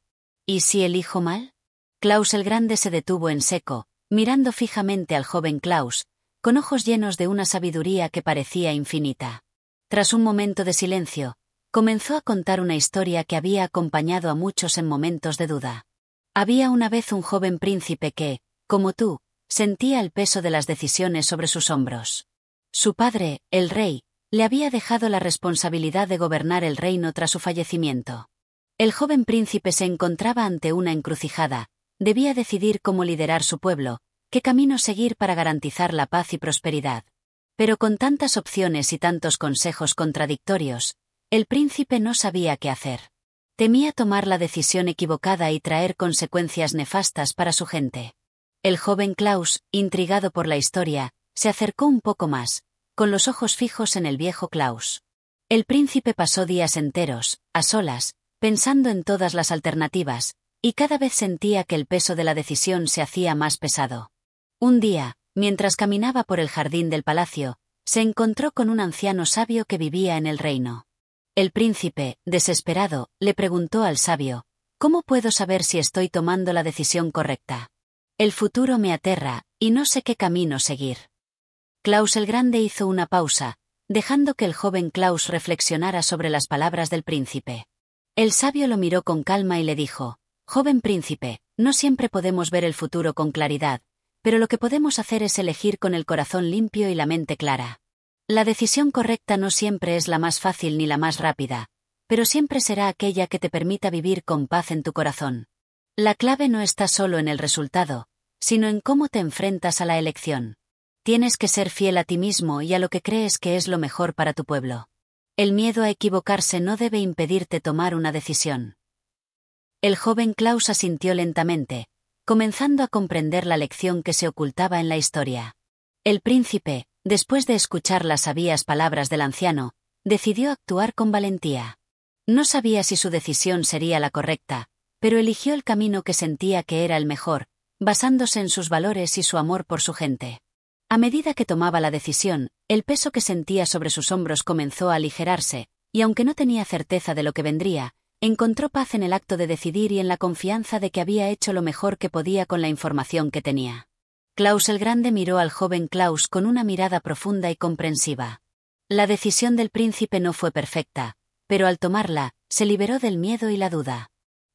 ¿Y si elijo mal? Klaus el Grande se detuvo en seco, mirando fijamente al joven Klaus, con ojos llenos de una sabiduría que parecía infinita. Tras un momento de silencio, comenzó a contar una historia que había acompañado a muchos en momentos de duda. Había una vez un joven príncipe que, como tú, sentía el peso de las decisiones sobre sus hombros. Su padre, el rey, le había dejado la responsabilidad de gobernar el reino tras su fallecimiento. El joven príncipe se encontraba ante una encrucijada, debía decidir cómo liderar su pueblo, qué camino seguir para garantizar la paz y prosperidad. Pero con tantas opciones y tantos consejos contradictorios, el príncipe no sabía qué hacer. Temía tomar la decisión equivocada y traer consecuencias nefastas para su gente. El joven Klaus, intrigado por la historia, se acercó un poco más, con los ojos fijos en el viejo Klaus. El príncipe pasó días enteros, a solas, pensando en todas las alternativas, y cada vez sentía que el peso de la decisión se hacía más pesado. Un día, mientras caminaba por el jardín del palacio, se encontró con un anciano sabio que vivía en el reino. El príncipe, desesperado, le preguntó al sabio, ¿cómo puedo saber si estoy tomando la decisión correcta? El futuro me aterra, y no sé qué camino seguir. Klaus el Grande hizo una pausa, dejando que el joven Klaus reflexionara sobre las palabras del príncipe. El sabio lo miró con calma y le dijo, joven príncipe, no siempre podemos ver el futuro con claridad, pero lo que podemos hacer es elegir con el corazón limpio y la mente clara. La decisión correcta no siempre es la más fácil ni la más rápida, pero siempre será aquella que te permita vivir con paz en tu corazón. La clave no está solo en el resultado, sino en cómo te enfrentas a la elección. Tienes que ser fiel a ti mismo y a lo que crees que es lo mejor para tu pueblo. El miedo a equivocarse no debe impedirte tomar una decisión. El joven Klaus asintió lentamente, comenzando a comprender la lección que se ocultaba en la historia. El príncipe, después de escuchar las sabias palabras del anciano, decidió actuar con valentía. No sabía si su decisión sería la correcta, pero eligió el camino que sentía que era el mejor, basándose en sus valores y su amor por su gente. A medida que tomaba la decisión, el peso que sentía sobre sus hombros comenzó a aligerarse, y aunque no tenía certeza de lo que vendría, encontró paz en el acto de decidir y en la confianza de que había hecho lo mejor que podía con la información que tenía. Klaus el Grande miró al joven Klaus con una mirada profunda y comprensiva. La decisión del príncipe no fue perfecta, pero al tomarla, se liberó del miedo y la duda.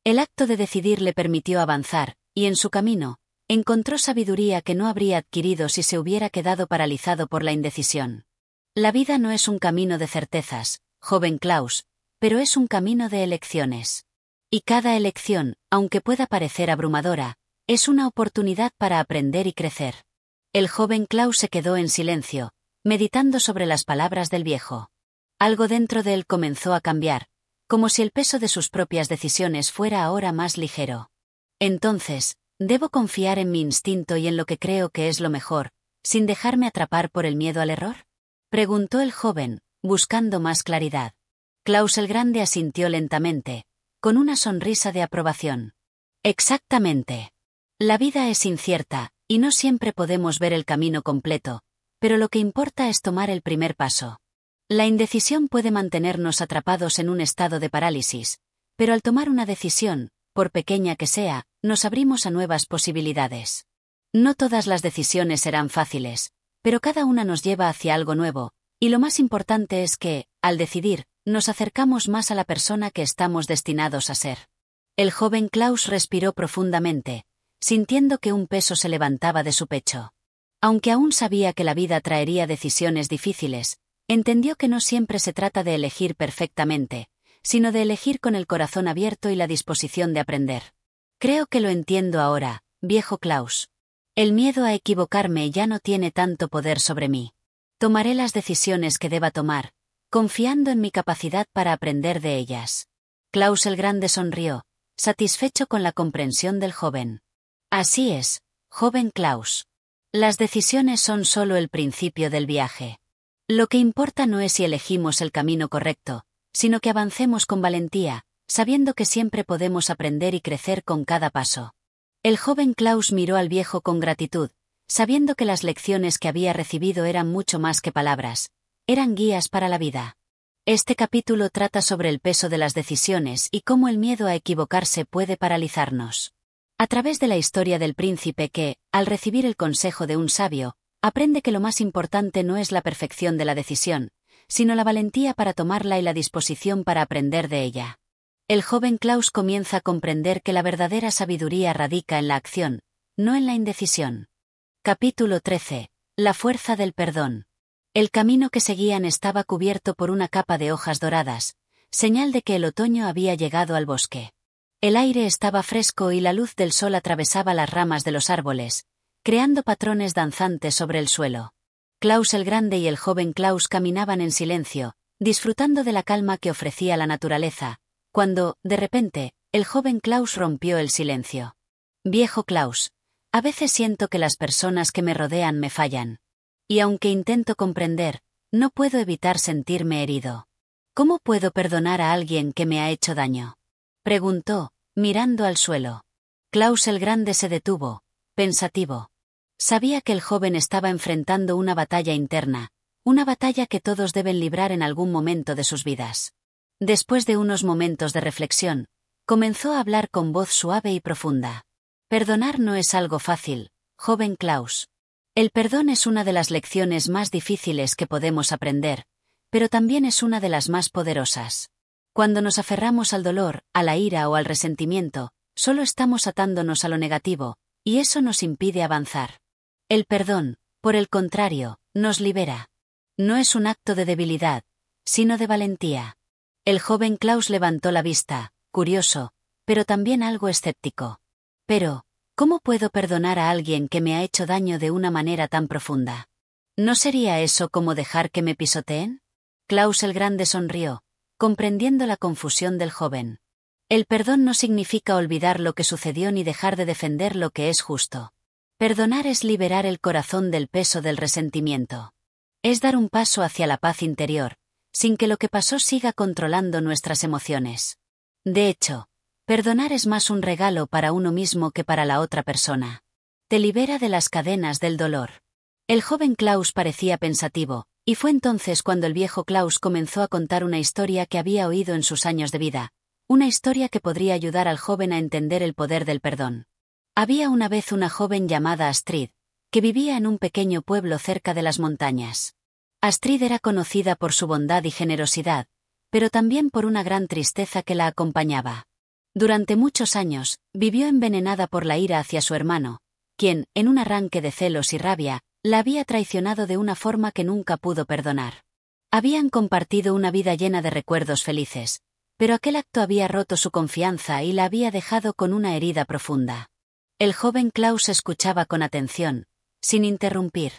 El acto de decidir le permitió avanzar, y en su camino, encontró sabiduría que no habría adquirido si se hubiera quedado paralizado por la indecisión. La vida no es un camino de certezas, joven Klaus, pero es un camino de elecciones. Y cada elección, aunque pueda parecer abrumadora, es una oportunidad para aprender y crecer. El joven Klaus se quedó en silencio, meditando sobre las palabras del viejo. Algo dentro de él comenzó a cambiar, como si el peso de sus propias decisiones fuera ahora más ligero. Entonces, ¿debo confiar en mi instinto y en lo que creo que es lo mejor, sin dejarme atrapar por el miedo al error? Preguntó el joven, buscando más claridad. Klaus el Grande asintió lentamente, con una sonrisa de aprobación. Exactamente. La vida es incierta, y no siempre podemos ver el camino completo, pero lo que importa es tomar el primer paso. La indecisión puede mantenernos atrapados en un estado de parálisis, pero al tomar una decisión, por pequeña que sea, nos abrimos a nuevas posibilidades. No todas las decisiones serán fáciles, pero cada una nos lleva hacia algo nuevo, y lo más importante es que, al decidir, nos acercamos más a la persona que estamos destinados a ser. El joven Klaus respiró profundamente, sintiendo que un peso se levantaba de su pecho. Aunque aún sabía que la vida traería decisiones difíciles, entendió que no siempre se trata de elegir perfectamente, sino de elegir con el corazón abierto y la disposición de aprender. Creo que lo entiendo ahora, viejo Klaus. El miedo a equivocarme ya no tiene tanto poder sobre mí. Tomaré las decisiones que deba tomar, confiando en mi capacidad para aprender de ellas. Klaus el Grande sonrió, satisfecho con la comprensión del joven. Así es, joven Klaus. Las decisiones son solo el principio del viaje. Lo que importa no es si elegimos el camino correcto, sino que avancemos con valentía, sabiendo que siempre podemos aprender y crecer con cada paso. El joven Klaus miró al viejo con gratitud, sabiendo que las lecciones que había recibido eran mucho más que palabras, eran guías para la vida. Este capítulo trata sobre el peso de las decisiones y cómo el miedo a equivocarse puede paralizarnos. A través de la historia del príncipe que, al recibir el consejo de un sabio, aprende que lo más importante no es la perfección de la decisión, sino la valentía para tomarla y la disposición para aprender de ella. El joven Klaus comienza a comprender que la verdadera sabiduría radica en la acción, no en la indecisión. Capítulo 13. La fuerza del perdón. El camino que seguían estaba cubierto por una capa de hojas doradas, señal de que el otoño había llegado al bosque. El aire estaba fresco y la luz del sol atravesaba las ramas de los árboles, creando patrones danzantes sobre el suelo. Klaus el Grande y el joven Klaus caminaban en silencio, disfrutando de la calma que ofrecía la naturaleza, cuando, de repente, el joven Klaus rompió el silencio. Viejo Klaus, a veces siento que las personas que me rodean me fallan. Y aunque intento comprender, no puedo evitar sentirme herido. ¿Cómo puedo perdonar a alguien que me ha hecho daño? Preguntó, mirando al suelo. Klaus el Grande se detuvo, pensativo. Sabía que el joven estaba enfrentando una batalla interna, una batalla que todos deben librar en algún momento de sus vidas. Después de unos momentos de reflexión, comenzó a hablar con voz suave y profunda. Perdonar no es algo fácil, joven Klaus. El perdón es una de las lecciones más difíciles que podemos aprender, pero también es una de las más poderosas. Cuando nos aferramos al dolor, a la ira o al resentimiento, solo estamos atándonos a lo negativo, y eso nos impide avanzar. El perdón, por el contrario, nos libera. No es un acto de debilidad, sino de valentía. El joven Klaus levantó la vista, curioso, pero también algo escéptico. Pero, ¿cómo puedo perdonar a alguien que me ha hecho daño de una manera tan profunda? ¿No sería eso como dejar que me pisoteen? Klaus el Grande sonrió, comprendiendo la confusión del joven. El perdón no significa olvidar lo que sucedió ni dejar de defender lo que es justo. Perdonar es liberar el corazón del peso del resentimiento. Es dar un paso hacia la paz interior, sin que lo que pasó siga controlando nuestras emociones. De hecho, Perdonar es más un regalo para uno mismo que para la otra persona. Te libera de las cadenas del dolor. El joven Klaus parecía pensativo, y fue entonces cuando el viejo Klaus comenzó a contar una historia que había oído en sus años de vida, una historia que podría ayudar al joven a entender el poder del perdón. Había una vez una joven llamada Astrid, que vivía en un pequeño pueblo cerca de las montañas. Astrid era conocida por su bondad y generosidad, pero también por una gran tristeza que la acompañaba. Durante muchos años, vivió envenenada por la ira hacia su hermano, quien, en un arranque de celos y rabia, la había traicionado de una forma que nunca pudo perdonar. Habían compartido una vida llena de recuerdos felices, pero aquel acto había roto su confianza y la había dejado con una herida profunda. El joven Klaus escuchaba con atención, sin interrumpir.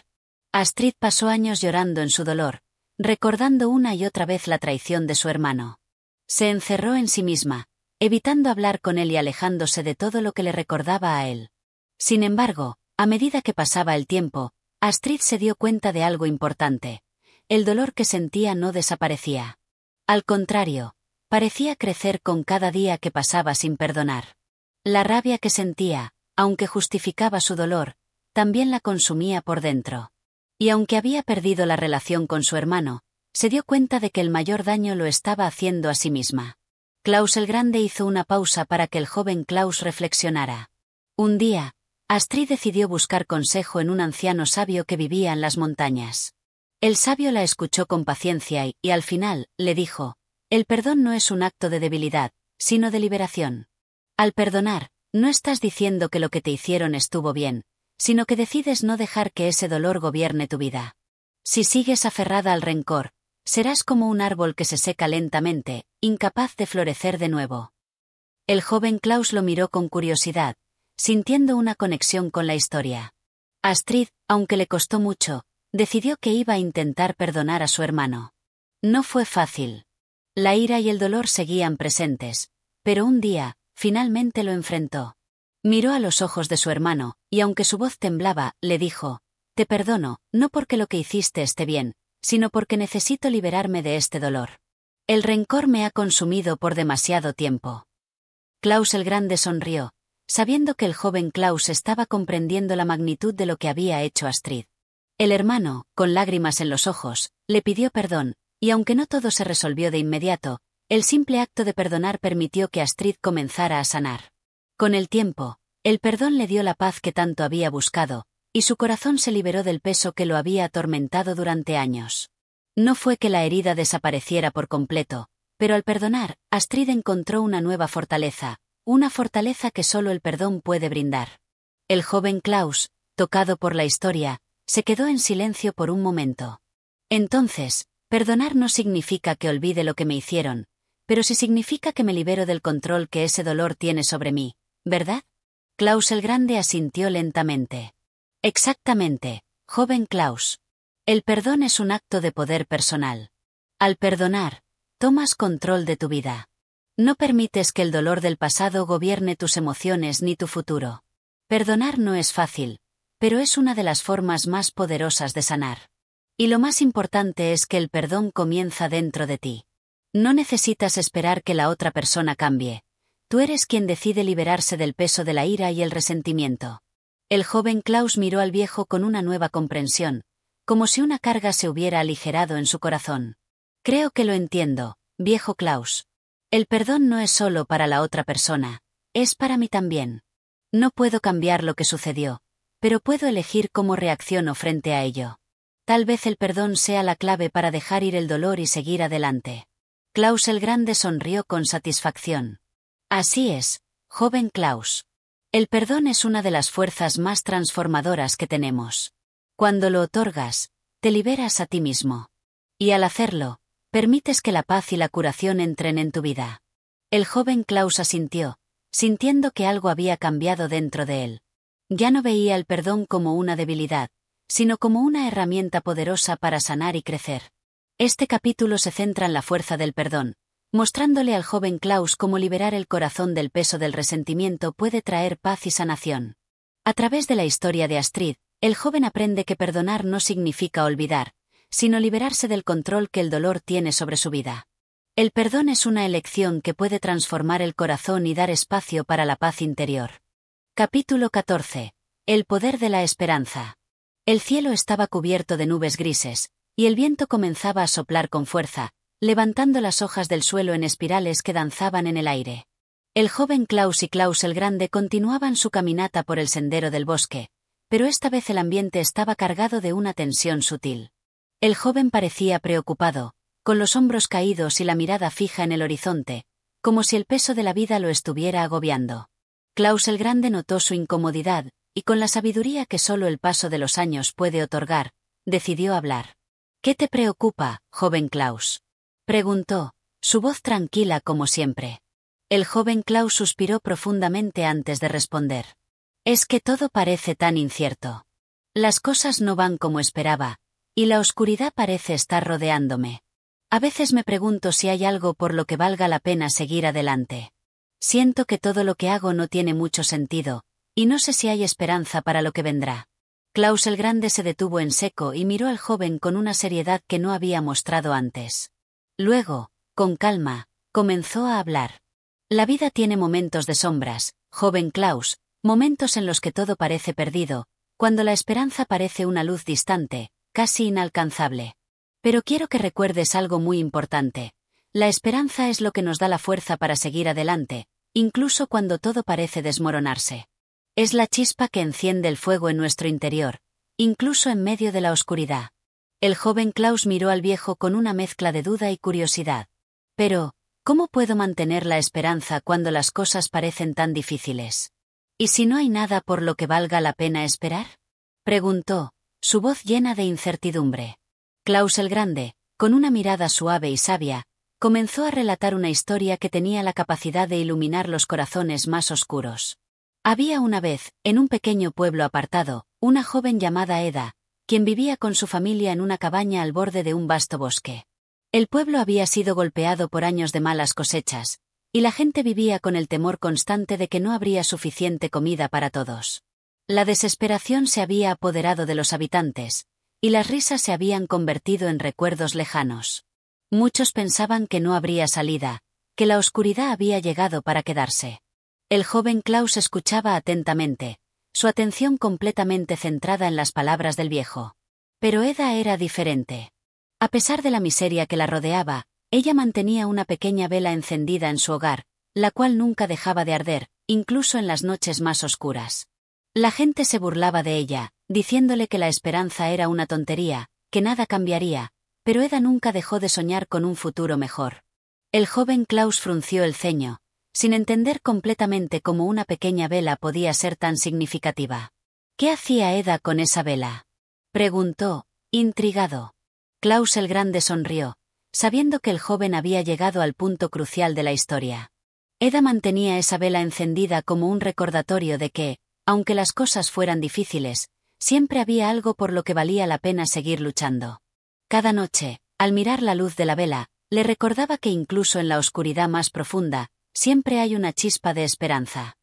Astrid pasó años llorando en su dolor, recordando una y otra vez la traición de su hermano. Se encerró en sí misma, evitando hablar con él y alejándose de todo lo que le recordaba a él. Sin embargo, a medida que pasaba el tiempo, Astrid se dio cuenta de algo importante. El dolor que sentía no desaparecía. Al contrario, parecía crecer con cada día que pasaba sin perdonar. La rabia que sentía, aunque justificaba su dolor, también la consumía por dentro. Y aunque había perdido la relación con su hermano, se dio cuenta de que el mayor daño lo estaba haciendo a sí misma. Klaus el Grande hizo una pausa para que el joven Klaus reflexionara. Un día, Astrid decidió buscar consejo en un anciano sabio que vivía en las montañas. El sabio la escuchó con paciencia y al final, le dijo, el perdón no es un acto de debilidad, sino de liberación. Al perdonar, no estás diciendo que lo que te hicieron estuvo bien, sino que decides no dejar que ese dolor gobierne tu vida. Si sigues aferrada al rencor, serás como un árbol que se seca lentamente, incapaz de florecer de nuevo. El joven Klaus lo miró con curiosidad, sintiendo una conexión con la historia. Astrid, aunque le costó mucho, decidió que iba a intentar perdonar a su hermano. No fue fácil. La ira y el dolor seguían presentes, pero un día, finalmente lo enfrentó. Miró a los ojos de su hermano, y aunque su voz temblaba, le dijo, te perdono, no porque lo que hiciste esté bien, sino porque necesito liberarme de este dolor. El rencor me ha consumido por demasiado tiempo. Klaus el Grande sonrió, sabiendo que el joven Klaus estaba comprendiendo la magnitud de lo que había hecho Astrid. El hermano, con lágrimas en los ojos, le pidió perdón, y aunque no todo se resolvió de inmediato, el simple acto de perdonar permitió que Astrid comenzara a sanar. Con el tiempo, el perdón le dio la paz que tanto había buscado, y su corazón se liberó del peso que lo había atormentado durante años. No fue que la herida desapareciera por completo, pero al perdonar, Astrid encontró una nueva fortaleza, una fortaleza que solo el perdón puede brindar. El joven Klaus, tocado por la historia, se quedó en silencio por un momento. Entonces, perdonar no significa que olvide lo que me hicieron, pero sí significa que me libero del control que ese dolor tiene sobre mí, ¿verdad? Klaus el Grande asintió lentamente. Exactamente, joven Klaus. El perdón es un acto de poder personal. Al perdonar, tomas control de tu vida. No permites que el dolor del pasado gobierne tus emociones ni tu futuro. Perdonar no es fácil, pero es una de las formas más poderosas de sanar. Y lo más importante es que el perdón comienza dentro de ti. No necesitas esperar que la otra persona cambie. Tú eres quien decide liberarse del peso de la ira y el resentimiento. El joven Klaus miró al viejo con una nueva comprensión, como si una carga se hubiera aligerado en su corazón. Creo que lo entiendo, viejo Klaus. El perdón no es solo para la otra persona, es para mí también. No puedo cambiar lo que sucedió, pero puedo elegir cómo reacciono frente a ello. Tal vez el perdón sea la clave para dejar ir el dolor y seguir adelante. Klaus el Grande sonrió con satisfacción. Así es, joven Klaus. El perdón es una de las fuerzas más transformadoras que tenemos. Cuando lo otorgas, te liberas a ti mismo. Y al hacerlo, permites que la paz y la curación entren en tu vida. El joven Klaus asintió, sintiendo que algo había cambiado dentro de él. Ya no veía el perdón como una debilidad, sino como una herramienta poderosa para sanar y crecer. Este capítulo se centra en la fuerza del perdón, mostrándole al joven Klaus cómo liberar el corazón del peso del resentimiento puede traer paz y sanación. A través de la historia de Astrid, el joven aprende que perdonar no significa olvidar, sino liberarse del control que el dolor tiene sobre su vida. El perdón es una elección que puede transformar el corazón y dar espacio para la paz interior. Capítulo 14. El poder de la esperanza. El cielo estaba cubierto de nubes grises, y el viento comenzaba a soplar con fuerza, levantando las hojas del suelo en espirales que danzaban en el aire. El joven Klaus y Klaus el Grande continuaban su caminata por el sendero del bosque, pero esta vez el ambiente estaba cargado de una tensión sutil. El joven parecía preocupado, con los hombros caídos y la mirada fija en el horizonte, como si el peso de la vida lo estuviera agobiando. Klaus el Grande notó su incomodidad, y con la sabiduría que solo el paso de los años puede otorgar, decidió hablar. «¿Qué te preocupa, joven Klaus?», preguntó, su voz tranquila como siempre. El joven Klaus suspiró profundamente antes de responder. «Es que todo parece tan incierto. Las cosas no van como esperaba, y la oscuridad parece estar rodeándome. A veces me pregunto si hay algo por lo que valga la pena seguir adelante. Siento que todo lo que hago no tiene mucho sentido, y no sé si hay esperanza para lo que vendrá». Klaus el Grande se detuvo en seco y miró al joven con una seriedad que no había mostrado antes. Luego, con calma, comenzó a hablar. «La vida tiene momentos de sombras, joven Klaus, momentos en los que todo parece perdido, cuando la esperanza parece una luz distante, casi inalcanzable. Pero quiero que recuerdes algo muy importante. La esperanza es lo que nos da la fuerza para seguir adelante, incluso cuando todo parece desmoronarse. Es la chispa que enciende el fuego en nuestro interior, incluso en medio de la oscuridad». El joven Klaus miró al viejo con una mezcla de duda y curiosidad. «Pero, ¿cómo puedo mantener la esperanza cuando las cosas parecen tan difíciles? ¿Y si no hay nada por lo que valga la pena esperar?», preguntó, su voz llena de incertidumbre. Klaus el Grande, con una mirada suave y sabia, comenzó a relatar una historia que tenía la capacidad de iluminar los corazones más oscuros. Había una vez, en un pequeño pueblo apartado, una joven llamada Eda, quien vivía con su familia en una cabaña al borde de un vasto bosque. El pueblo había sido golpeado por años de malas cosechas, y la gente vivía con el temor constante de que no habría suficiente comida para todos. La desesperación se había apoderado de los habitantes, y las risas se habían convertido en recuerdos lejanos. Muchos pensaban que no habría salida, que la oscuridad había llegado para quedarse. El joven Klaus escuchaba atentamente, su atención completamente centrada en las palabras del viejo. Pero Eda era diferente. A pesar de la miseria que la rodeaba, ella mantenía una pequeña vela encendida en su hogar, la cual nunca dejaba de arder, incluso en las noches más oscuras. La gente se burlaba de ella, diciéndole que la esperanza era una tontería, que nada cambiaría, pero Eda nunca dejó de soñar con un futuro mejor. El joven Klaus frunció el ceño, sin entender completamente cómo una pequeña vela podía ser tan significativa. «¿Qué hacía Eda con esa vela?», preguntó, intrigado. Klaus el Grande sonrió, sabiendo que el joven había llegado al punto crucial de la historia. Eda mantenía esa vela encendida como un recordatorio de que, aunque las cosas fueran difíciles, siempre había algo por lo que valía la pena seguir luchando. Cada noche, al mirar la luz de la vela, le recordaba que incluso en la oscuridad más profunda, siempre hay una chispa de esperanza.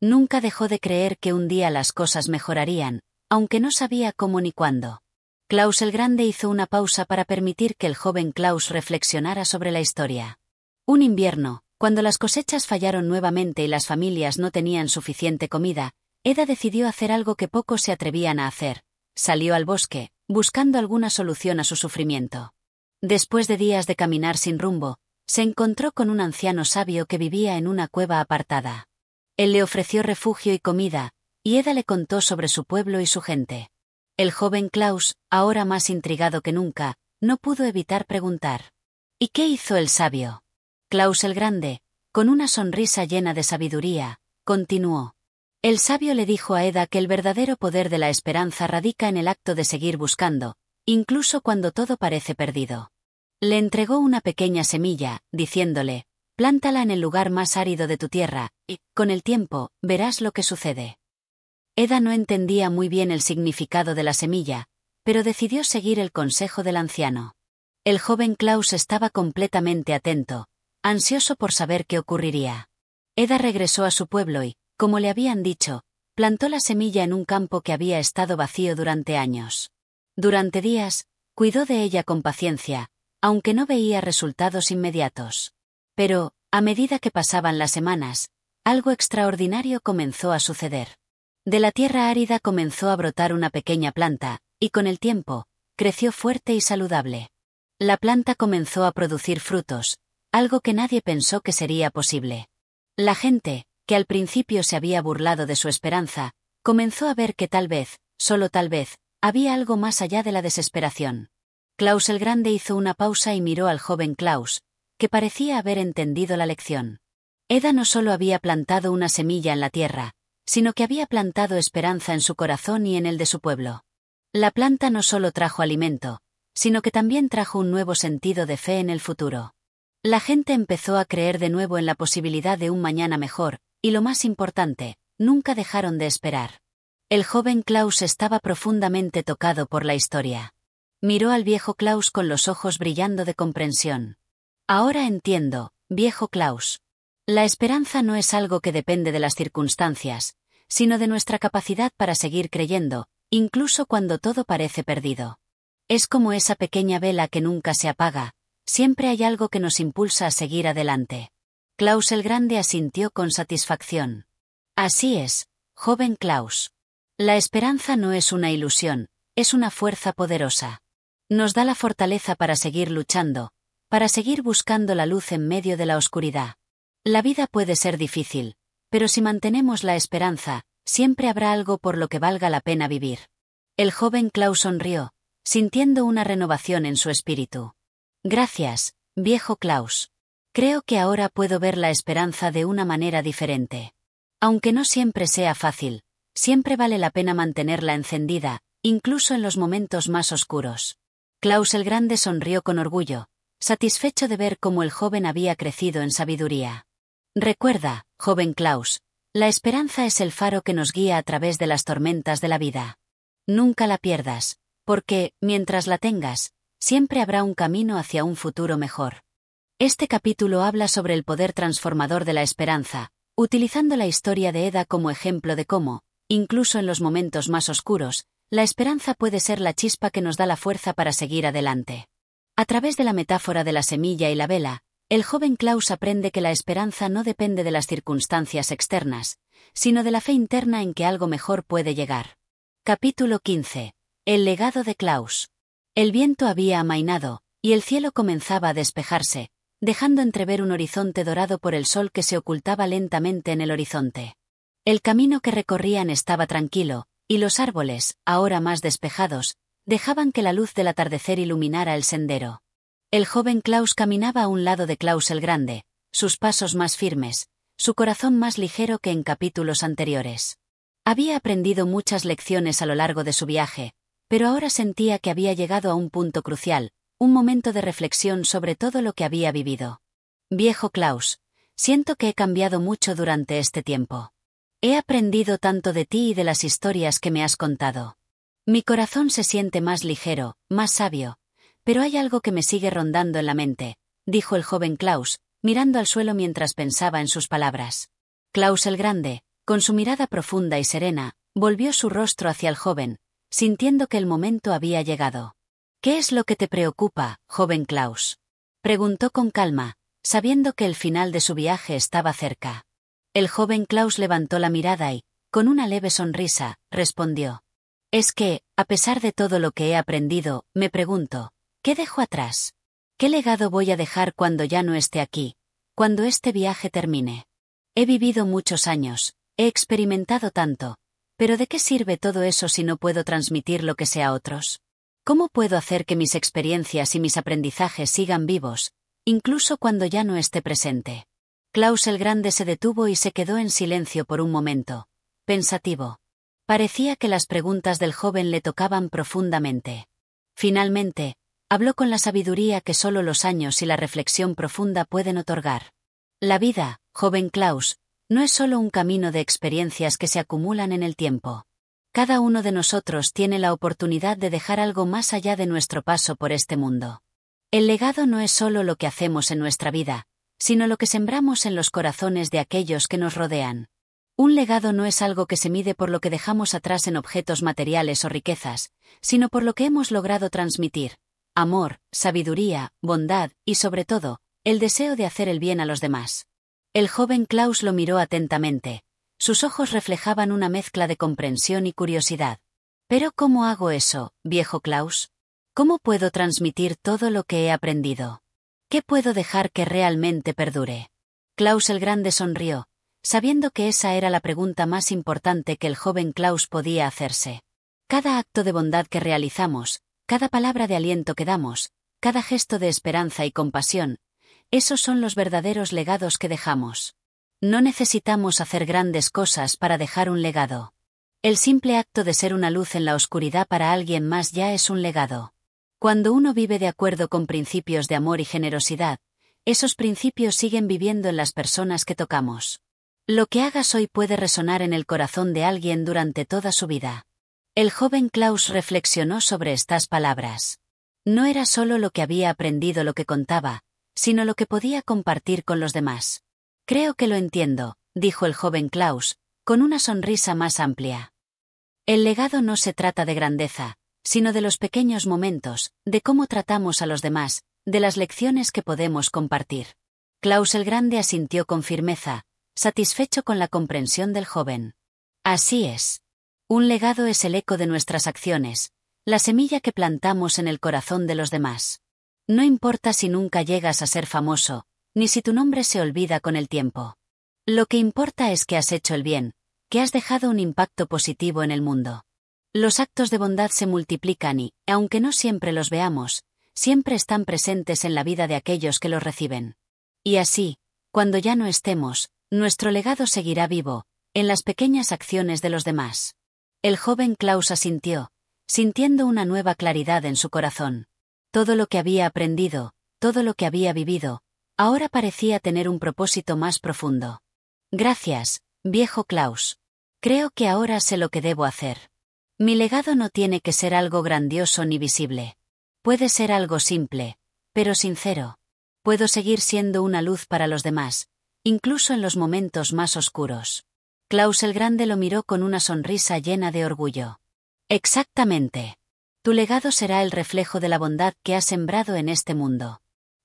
Nunca dejó de creer que un día las cosas mejorarían, aunque no sabía cómo ni cuándo. Klaus el Grande hizo una pausa para permitir que el joven Klaus reflexionara sobre la historia. Un invierno, cuando las cosechas fallaron nuevamente y las familias no tenían suficiente comida, Eda decidió hacer algo que pocos se atrevían a hacer. Salió al bosque, buscando alguna solución a su sufrimiento. Después de días de caminar sin rumbo, se encontró con un anciano sabio que vivía en una cueva apartada. Él le ofreció refugio y comida, y Eda le contó sobre su pueblo y su gente. El joven Klaus, ahora más intrigado que nunca, no pudo evitar preguntar: «¿Y qué hizo el sabio?». Klaus el Grande, con una sonrisa llena de sabiduría, continuó: «El sabio le dijo a Eda que el verdadero poder de la esperanza radica en el acto de seguir buscando, incluso cuando todo parece perdido. Le entregó una pequeña semilla, diciéndole: «Plántala en el lugar más árido de tu tierra, y, con el tiempo, verás lo que sucede». Eda no entendía muy bien el significado de la semilla, pero decidió seguir el consejo del anciano. El joven Klaus estaba completamente atento, ansioso por saber qué ocurriría. Eda regresó a su pueblo y, como le habían dicho, plantó la semilla en un campo que había estado vacío durante años. Durante días, cuidó de ella con paciencia, aunque no veía resultados inmediatos. Pero, a medida que pasaban las semanas, algo extraordinario comenzó a suceder. De la tierra árida comenzó a brotar una pequeña planta, y con el tiempo, creció fuerte y saludable. La planta comenzó a producir frutos, algo que nadie pensó que sería posible. La gente, que al principio se había burlado de su esperanza, comenzó a ver que tal vez, solo tal vez, había algo más allá de la desesperación. Klaus el Grande hizo una pausa y miró al joven Klaus, que parecía haber entendido la lección. Eda no solo había plantado una semilla en la tierra, sino que había plantado esperanza en su corazón y en el de su pueblo. La planta no solo trajo alimento, sino que también trajo un nuevo sentido de fe en el futuro. La gente empezó a creer de nuevo en la posibilidad de un mañana mejor, y lo más importante, nunca dejaron de esperar. El joven Klaus estaba profundamente tocado por la historia. Miró al viejo Klaus con los ojos brillando de comprensión. Ahora entiendo, viejo Klaus. La esperanza no es algo que depende de las circunstancias, sino de nuestra capacidad para seguir creyendo, incluso cuando todo parece perdido. Es como esa pequeña vela que nunca se apaga, siempre hay algo que nos impulsa a seguir adelante. Klaus el Grande asintió con satisfacción. Así es, joven Klaus. La esperanza no es una ilusión, es una fuerza poderosa. Nos da la fortaleza para seguir luchando, para seguir buscando la luz en medio de la oscuridad. La vida puede ser difícil, pero si mantenemos la esperanza, siempre habrá algo por lo que valga la pena vivir. El joven Klaus sonrió, sintiendo una renovación en su espíritu. Gracias, viejo Klaus. Creo que ahora puedo ver la esperanza de una manera diferente. Aunque no siempre sea fácil, siempre vale la pena mantenerla encendida, incluso en los momentos más oscuros. Klaus el Grande sonrió con orgullo, satisfecho de ver cómo el joven había crecido en sabiduría. Recuerda, joven Klaus, la esperanza es el faro que nos guía a través de las tormentas de la vida. Nunca la pierdas, porque, mientras la tengas, siempre habrá un camino hacia un futuro mejor. Este capítulo habla sobre el poder transformador de la esperanza, utilizando la historia de Eda como ejemplo de cómo, incluso en los momentos más oscuros, la esperanza puede ser la chispa que nos da la fuerza para seguir adelante. A través de la metáfora de la semilla y la vela, el joven Klaus aprende que la esperanza no depende de las circunstancias externas, sino de la fe interna en que algo mejor puede llegar. Capítulo 15. El legado de Klaus. El viento había amainado, y el cielo comenzaba a despejarse, dejando entrever un horizonte dorado por el sol que se ocultaba lentamente en el horizonte. El camino que recorrían estaba tranquilo, y los árboles, ahora más despejados, dejaban que la luz del atardecer iluminara el sendero. El joven Klaus caminaba a un lado de Klaus el Grande, sus pasos más firmes, su corazón más ligero que en capítulos anteriores. Había aprendido muchas lecciones a lo largo de su viaje, pero ahora sentía que había llegado a un punto crucial, un momento de reflexión sobre todo lo que había vivido. Viejo Klaus, siento que he cambiado mucho durante este tiempo. He aprendido tanto de ti y de las historias que me has contado. Mi corazón se siente más ligero, más sabio, pero hay algo que me sigue rondando en la mente, dijo el joven Klaus, mirando al suelo mientras pensaba en sus palabras. Klaus el Grande, con su mirada profunda y serena, volvió su rostro hacia el joven, sintiendo que el momento había llegado. ¿Qué es lo que te preocupa, joven Klaus? Preguntó con calma, sabiendo que el final de su viaje estaba cerca. El joven Klaus levantó la mirada y, con una leve sonrisa, respondió. Es que, a pesar de todo lo que he aprendido, me pregunto, ¿qué dejo atrás? ¿Qué legado voy a dejar cuando ya no esté aquí, cuando este viaje termine? He vivido muchos años, he experimentado tanto, pero ¿de qué sirve todo eso si no puedo transmitir lo que sé a otros? ¿Cómo puedo hacer que mis experiencias y mis aprendizajes sigan vivos, incluso cuando ya no esté presente? Klaus el Grande se detuvo y se quedó en silencio por un momento, pensativo. Parecía que las preguntas del joven le tocaban profundamente. Finalmente, habló con la sabiduría que solo los años y la reflexión profunda pueden otorgar. La vida, joven Klaus, no es solo un camino de experiencias que se acumulan en el tiempo. Cada uno de nosotros tiene la oportunidad de dejar algo más allá de nuestro paso por este mundo. El legado no es solo lo que hacemos en nuestra vida, sino lo que sembramos en los corazones de aquellos que nos rodean. Un legado no es algo que se mide por lo que dejamos atrás en objetos materiales o riquezas, sino por lo que hemos logrado transmitir, amor, sabiduría, bondad y sobre todo, el deseo de hacer el bien a los demás. El joven Klaus lo miró atentamente. Sus ojos reflejaban una mezcla de comprensión y curiosidad. «¿Pero cómo hago eso, viejo Klaus? ¿Cómo puedo transmitir todo lo que he aprendido? ¿Qué puedo dejar que realmente perdure?» Klaus el Grande sonrió, sabiendo que esa era la pregunta más importante que el joven Klaus podía hacerse. Cada acto de bondad que realizamos, cada palabra de aliento que damos, cada gesto de esperanza y compasión, esos son los verdaderos legados que dejamos. No necesitamos hacer grandes cosas para dejar un legado. El simple acto de ser una luz en la oscuridad para alguien más ya es un legado. Cuando uno vive de acuerdo con principios de amor y generosidad, esos principios siguen viviendo en las personas que tocamos. Lo que hagas hoy puede resonar en el corazón de alguien durante toda su vida. El joven Klaus reflexionó sobre estas palabras. No era solo lo que había aprendido lo que contaba, sino lo que podía compartir con los demás. «Creo que lo entiendo», dijo el joven Klaus, con una sonrisa más amplia. El legado no se trata de grandeza, sino de los pequeños momentos, de cómo tratamos a los demás, de las lecciones que podemos compartir. Klaus el Grande asintió con firmeza, satisfecho con la comprensión del joven. Así es. Un legado es el eco de nuestras acciones, la semilla que plantamos en el corazón de los demás. No importa si nunca llegas a ser famoso, ni si tu nombre se olvida con el tiempo. Lo que importa es que has hecho el bien, que has dejado un impacto positivo en el mundo. Los actos de bondad se multiplican y, aunque no siempre los veamos, siempre están presentes en la vida de aquellos que los reciben. Y así, cuando ya no estemos, nuestro legado seguirá vivo, en las pequeñas acciones de los demás. El joven Klaus asintió, sintiendo una nueva claridad en su corazón. Todo lo que había aprendido, todo lo que había vivido, ahora parecía tener un propósito más profundo. Gracias, viejo Klaus. Creo que ahora sé lo que debo hacer. Mi legado no tiene que ser algo grandioso ni visible. Puede ser algo simple, pero sincero. Puedo seguir siendo una luz para los demás, incluso en los momentos más oscuros. Klaus el Grande lo miró con una sonrisa llena de orgullo. Exactamente. Tu legado será el reflejo de la bondad que has sembrado en este mundo.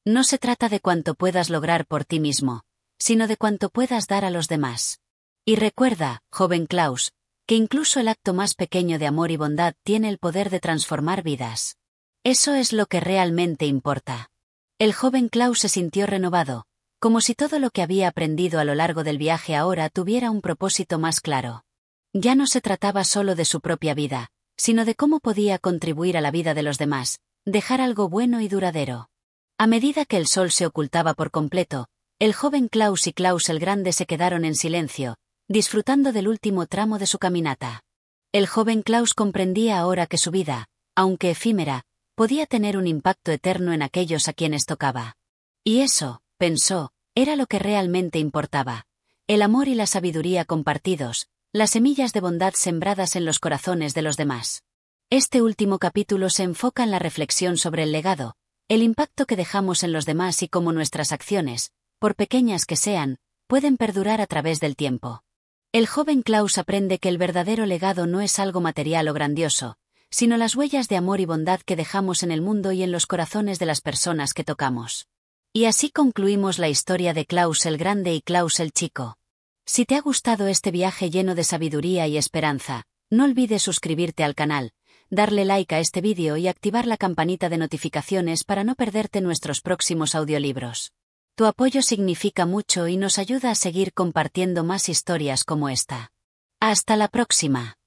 No se trata de cuánto puedas lograr por ti mismo, sino de cuánto puedas dar a los demás. Y recuerda, joven Klaus, que incluso el acto más pequeño de amor y bondad tiene el poder de transformar vidas. Eso es lo que realmente importa. El joven Klaus se sintió renovado, como si todo lo que había aprendido a lo largo del viaje ahora tuviera un propósito más claro. Ya no se trataba solo de su propia vida, sino de cómo podía contribuir a la vida de los demás, dejar algo bueno y duradero. A medida que el sol se ocultaba por completo, el joven Klaus y Klaus el Grande se quedaron en silencio, disfrutando del último tramo de su caminata. El joven Klaus comprendía ahora que su vida, aunque efímera, podía tener un impacto eterno en aquellos a quienes tocaba. Y eso, pensó, era lo que realmente importaba. El amor y la sabiduría compartidos, las semillas de bondad sembradas en los corazones de los demás. Este último capítulo se enfoca en la reflexión sobre el legado, el impacto que dejamos en los demás y cómo nuestras acciones, por pequeñas que sean, pueden perdurar a través del tiempo. El joven Klaus aprende que el verdadero legado no es algo material o grandioso, sino las huellas de amor y bondad que dejamos en el mundo y en los corazones de las personas que tocamos. Y así concluimos la historia de Klaus el Grande y Klaus el Chico. Si te ha gustado este viaje lleno de sabiduría y esperanza, no olvides suscribirte al canal, darle like a este vídeo y activar la campanita de notificaciones para no perderte nuestros próximos audiolibros. Tu apoyo significa mucho y nos ayuda a seguir compartiendo más historias como esta. ¡Hasta la próxima!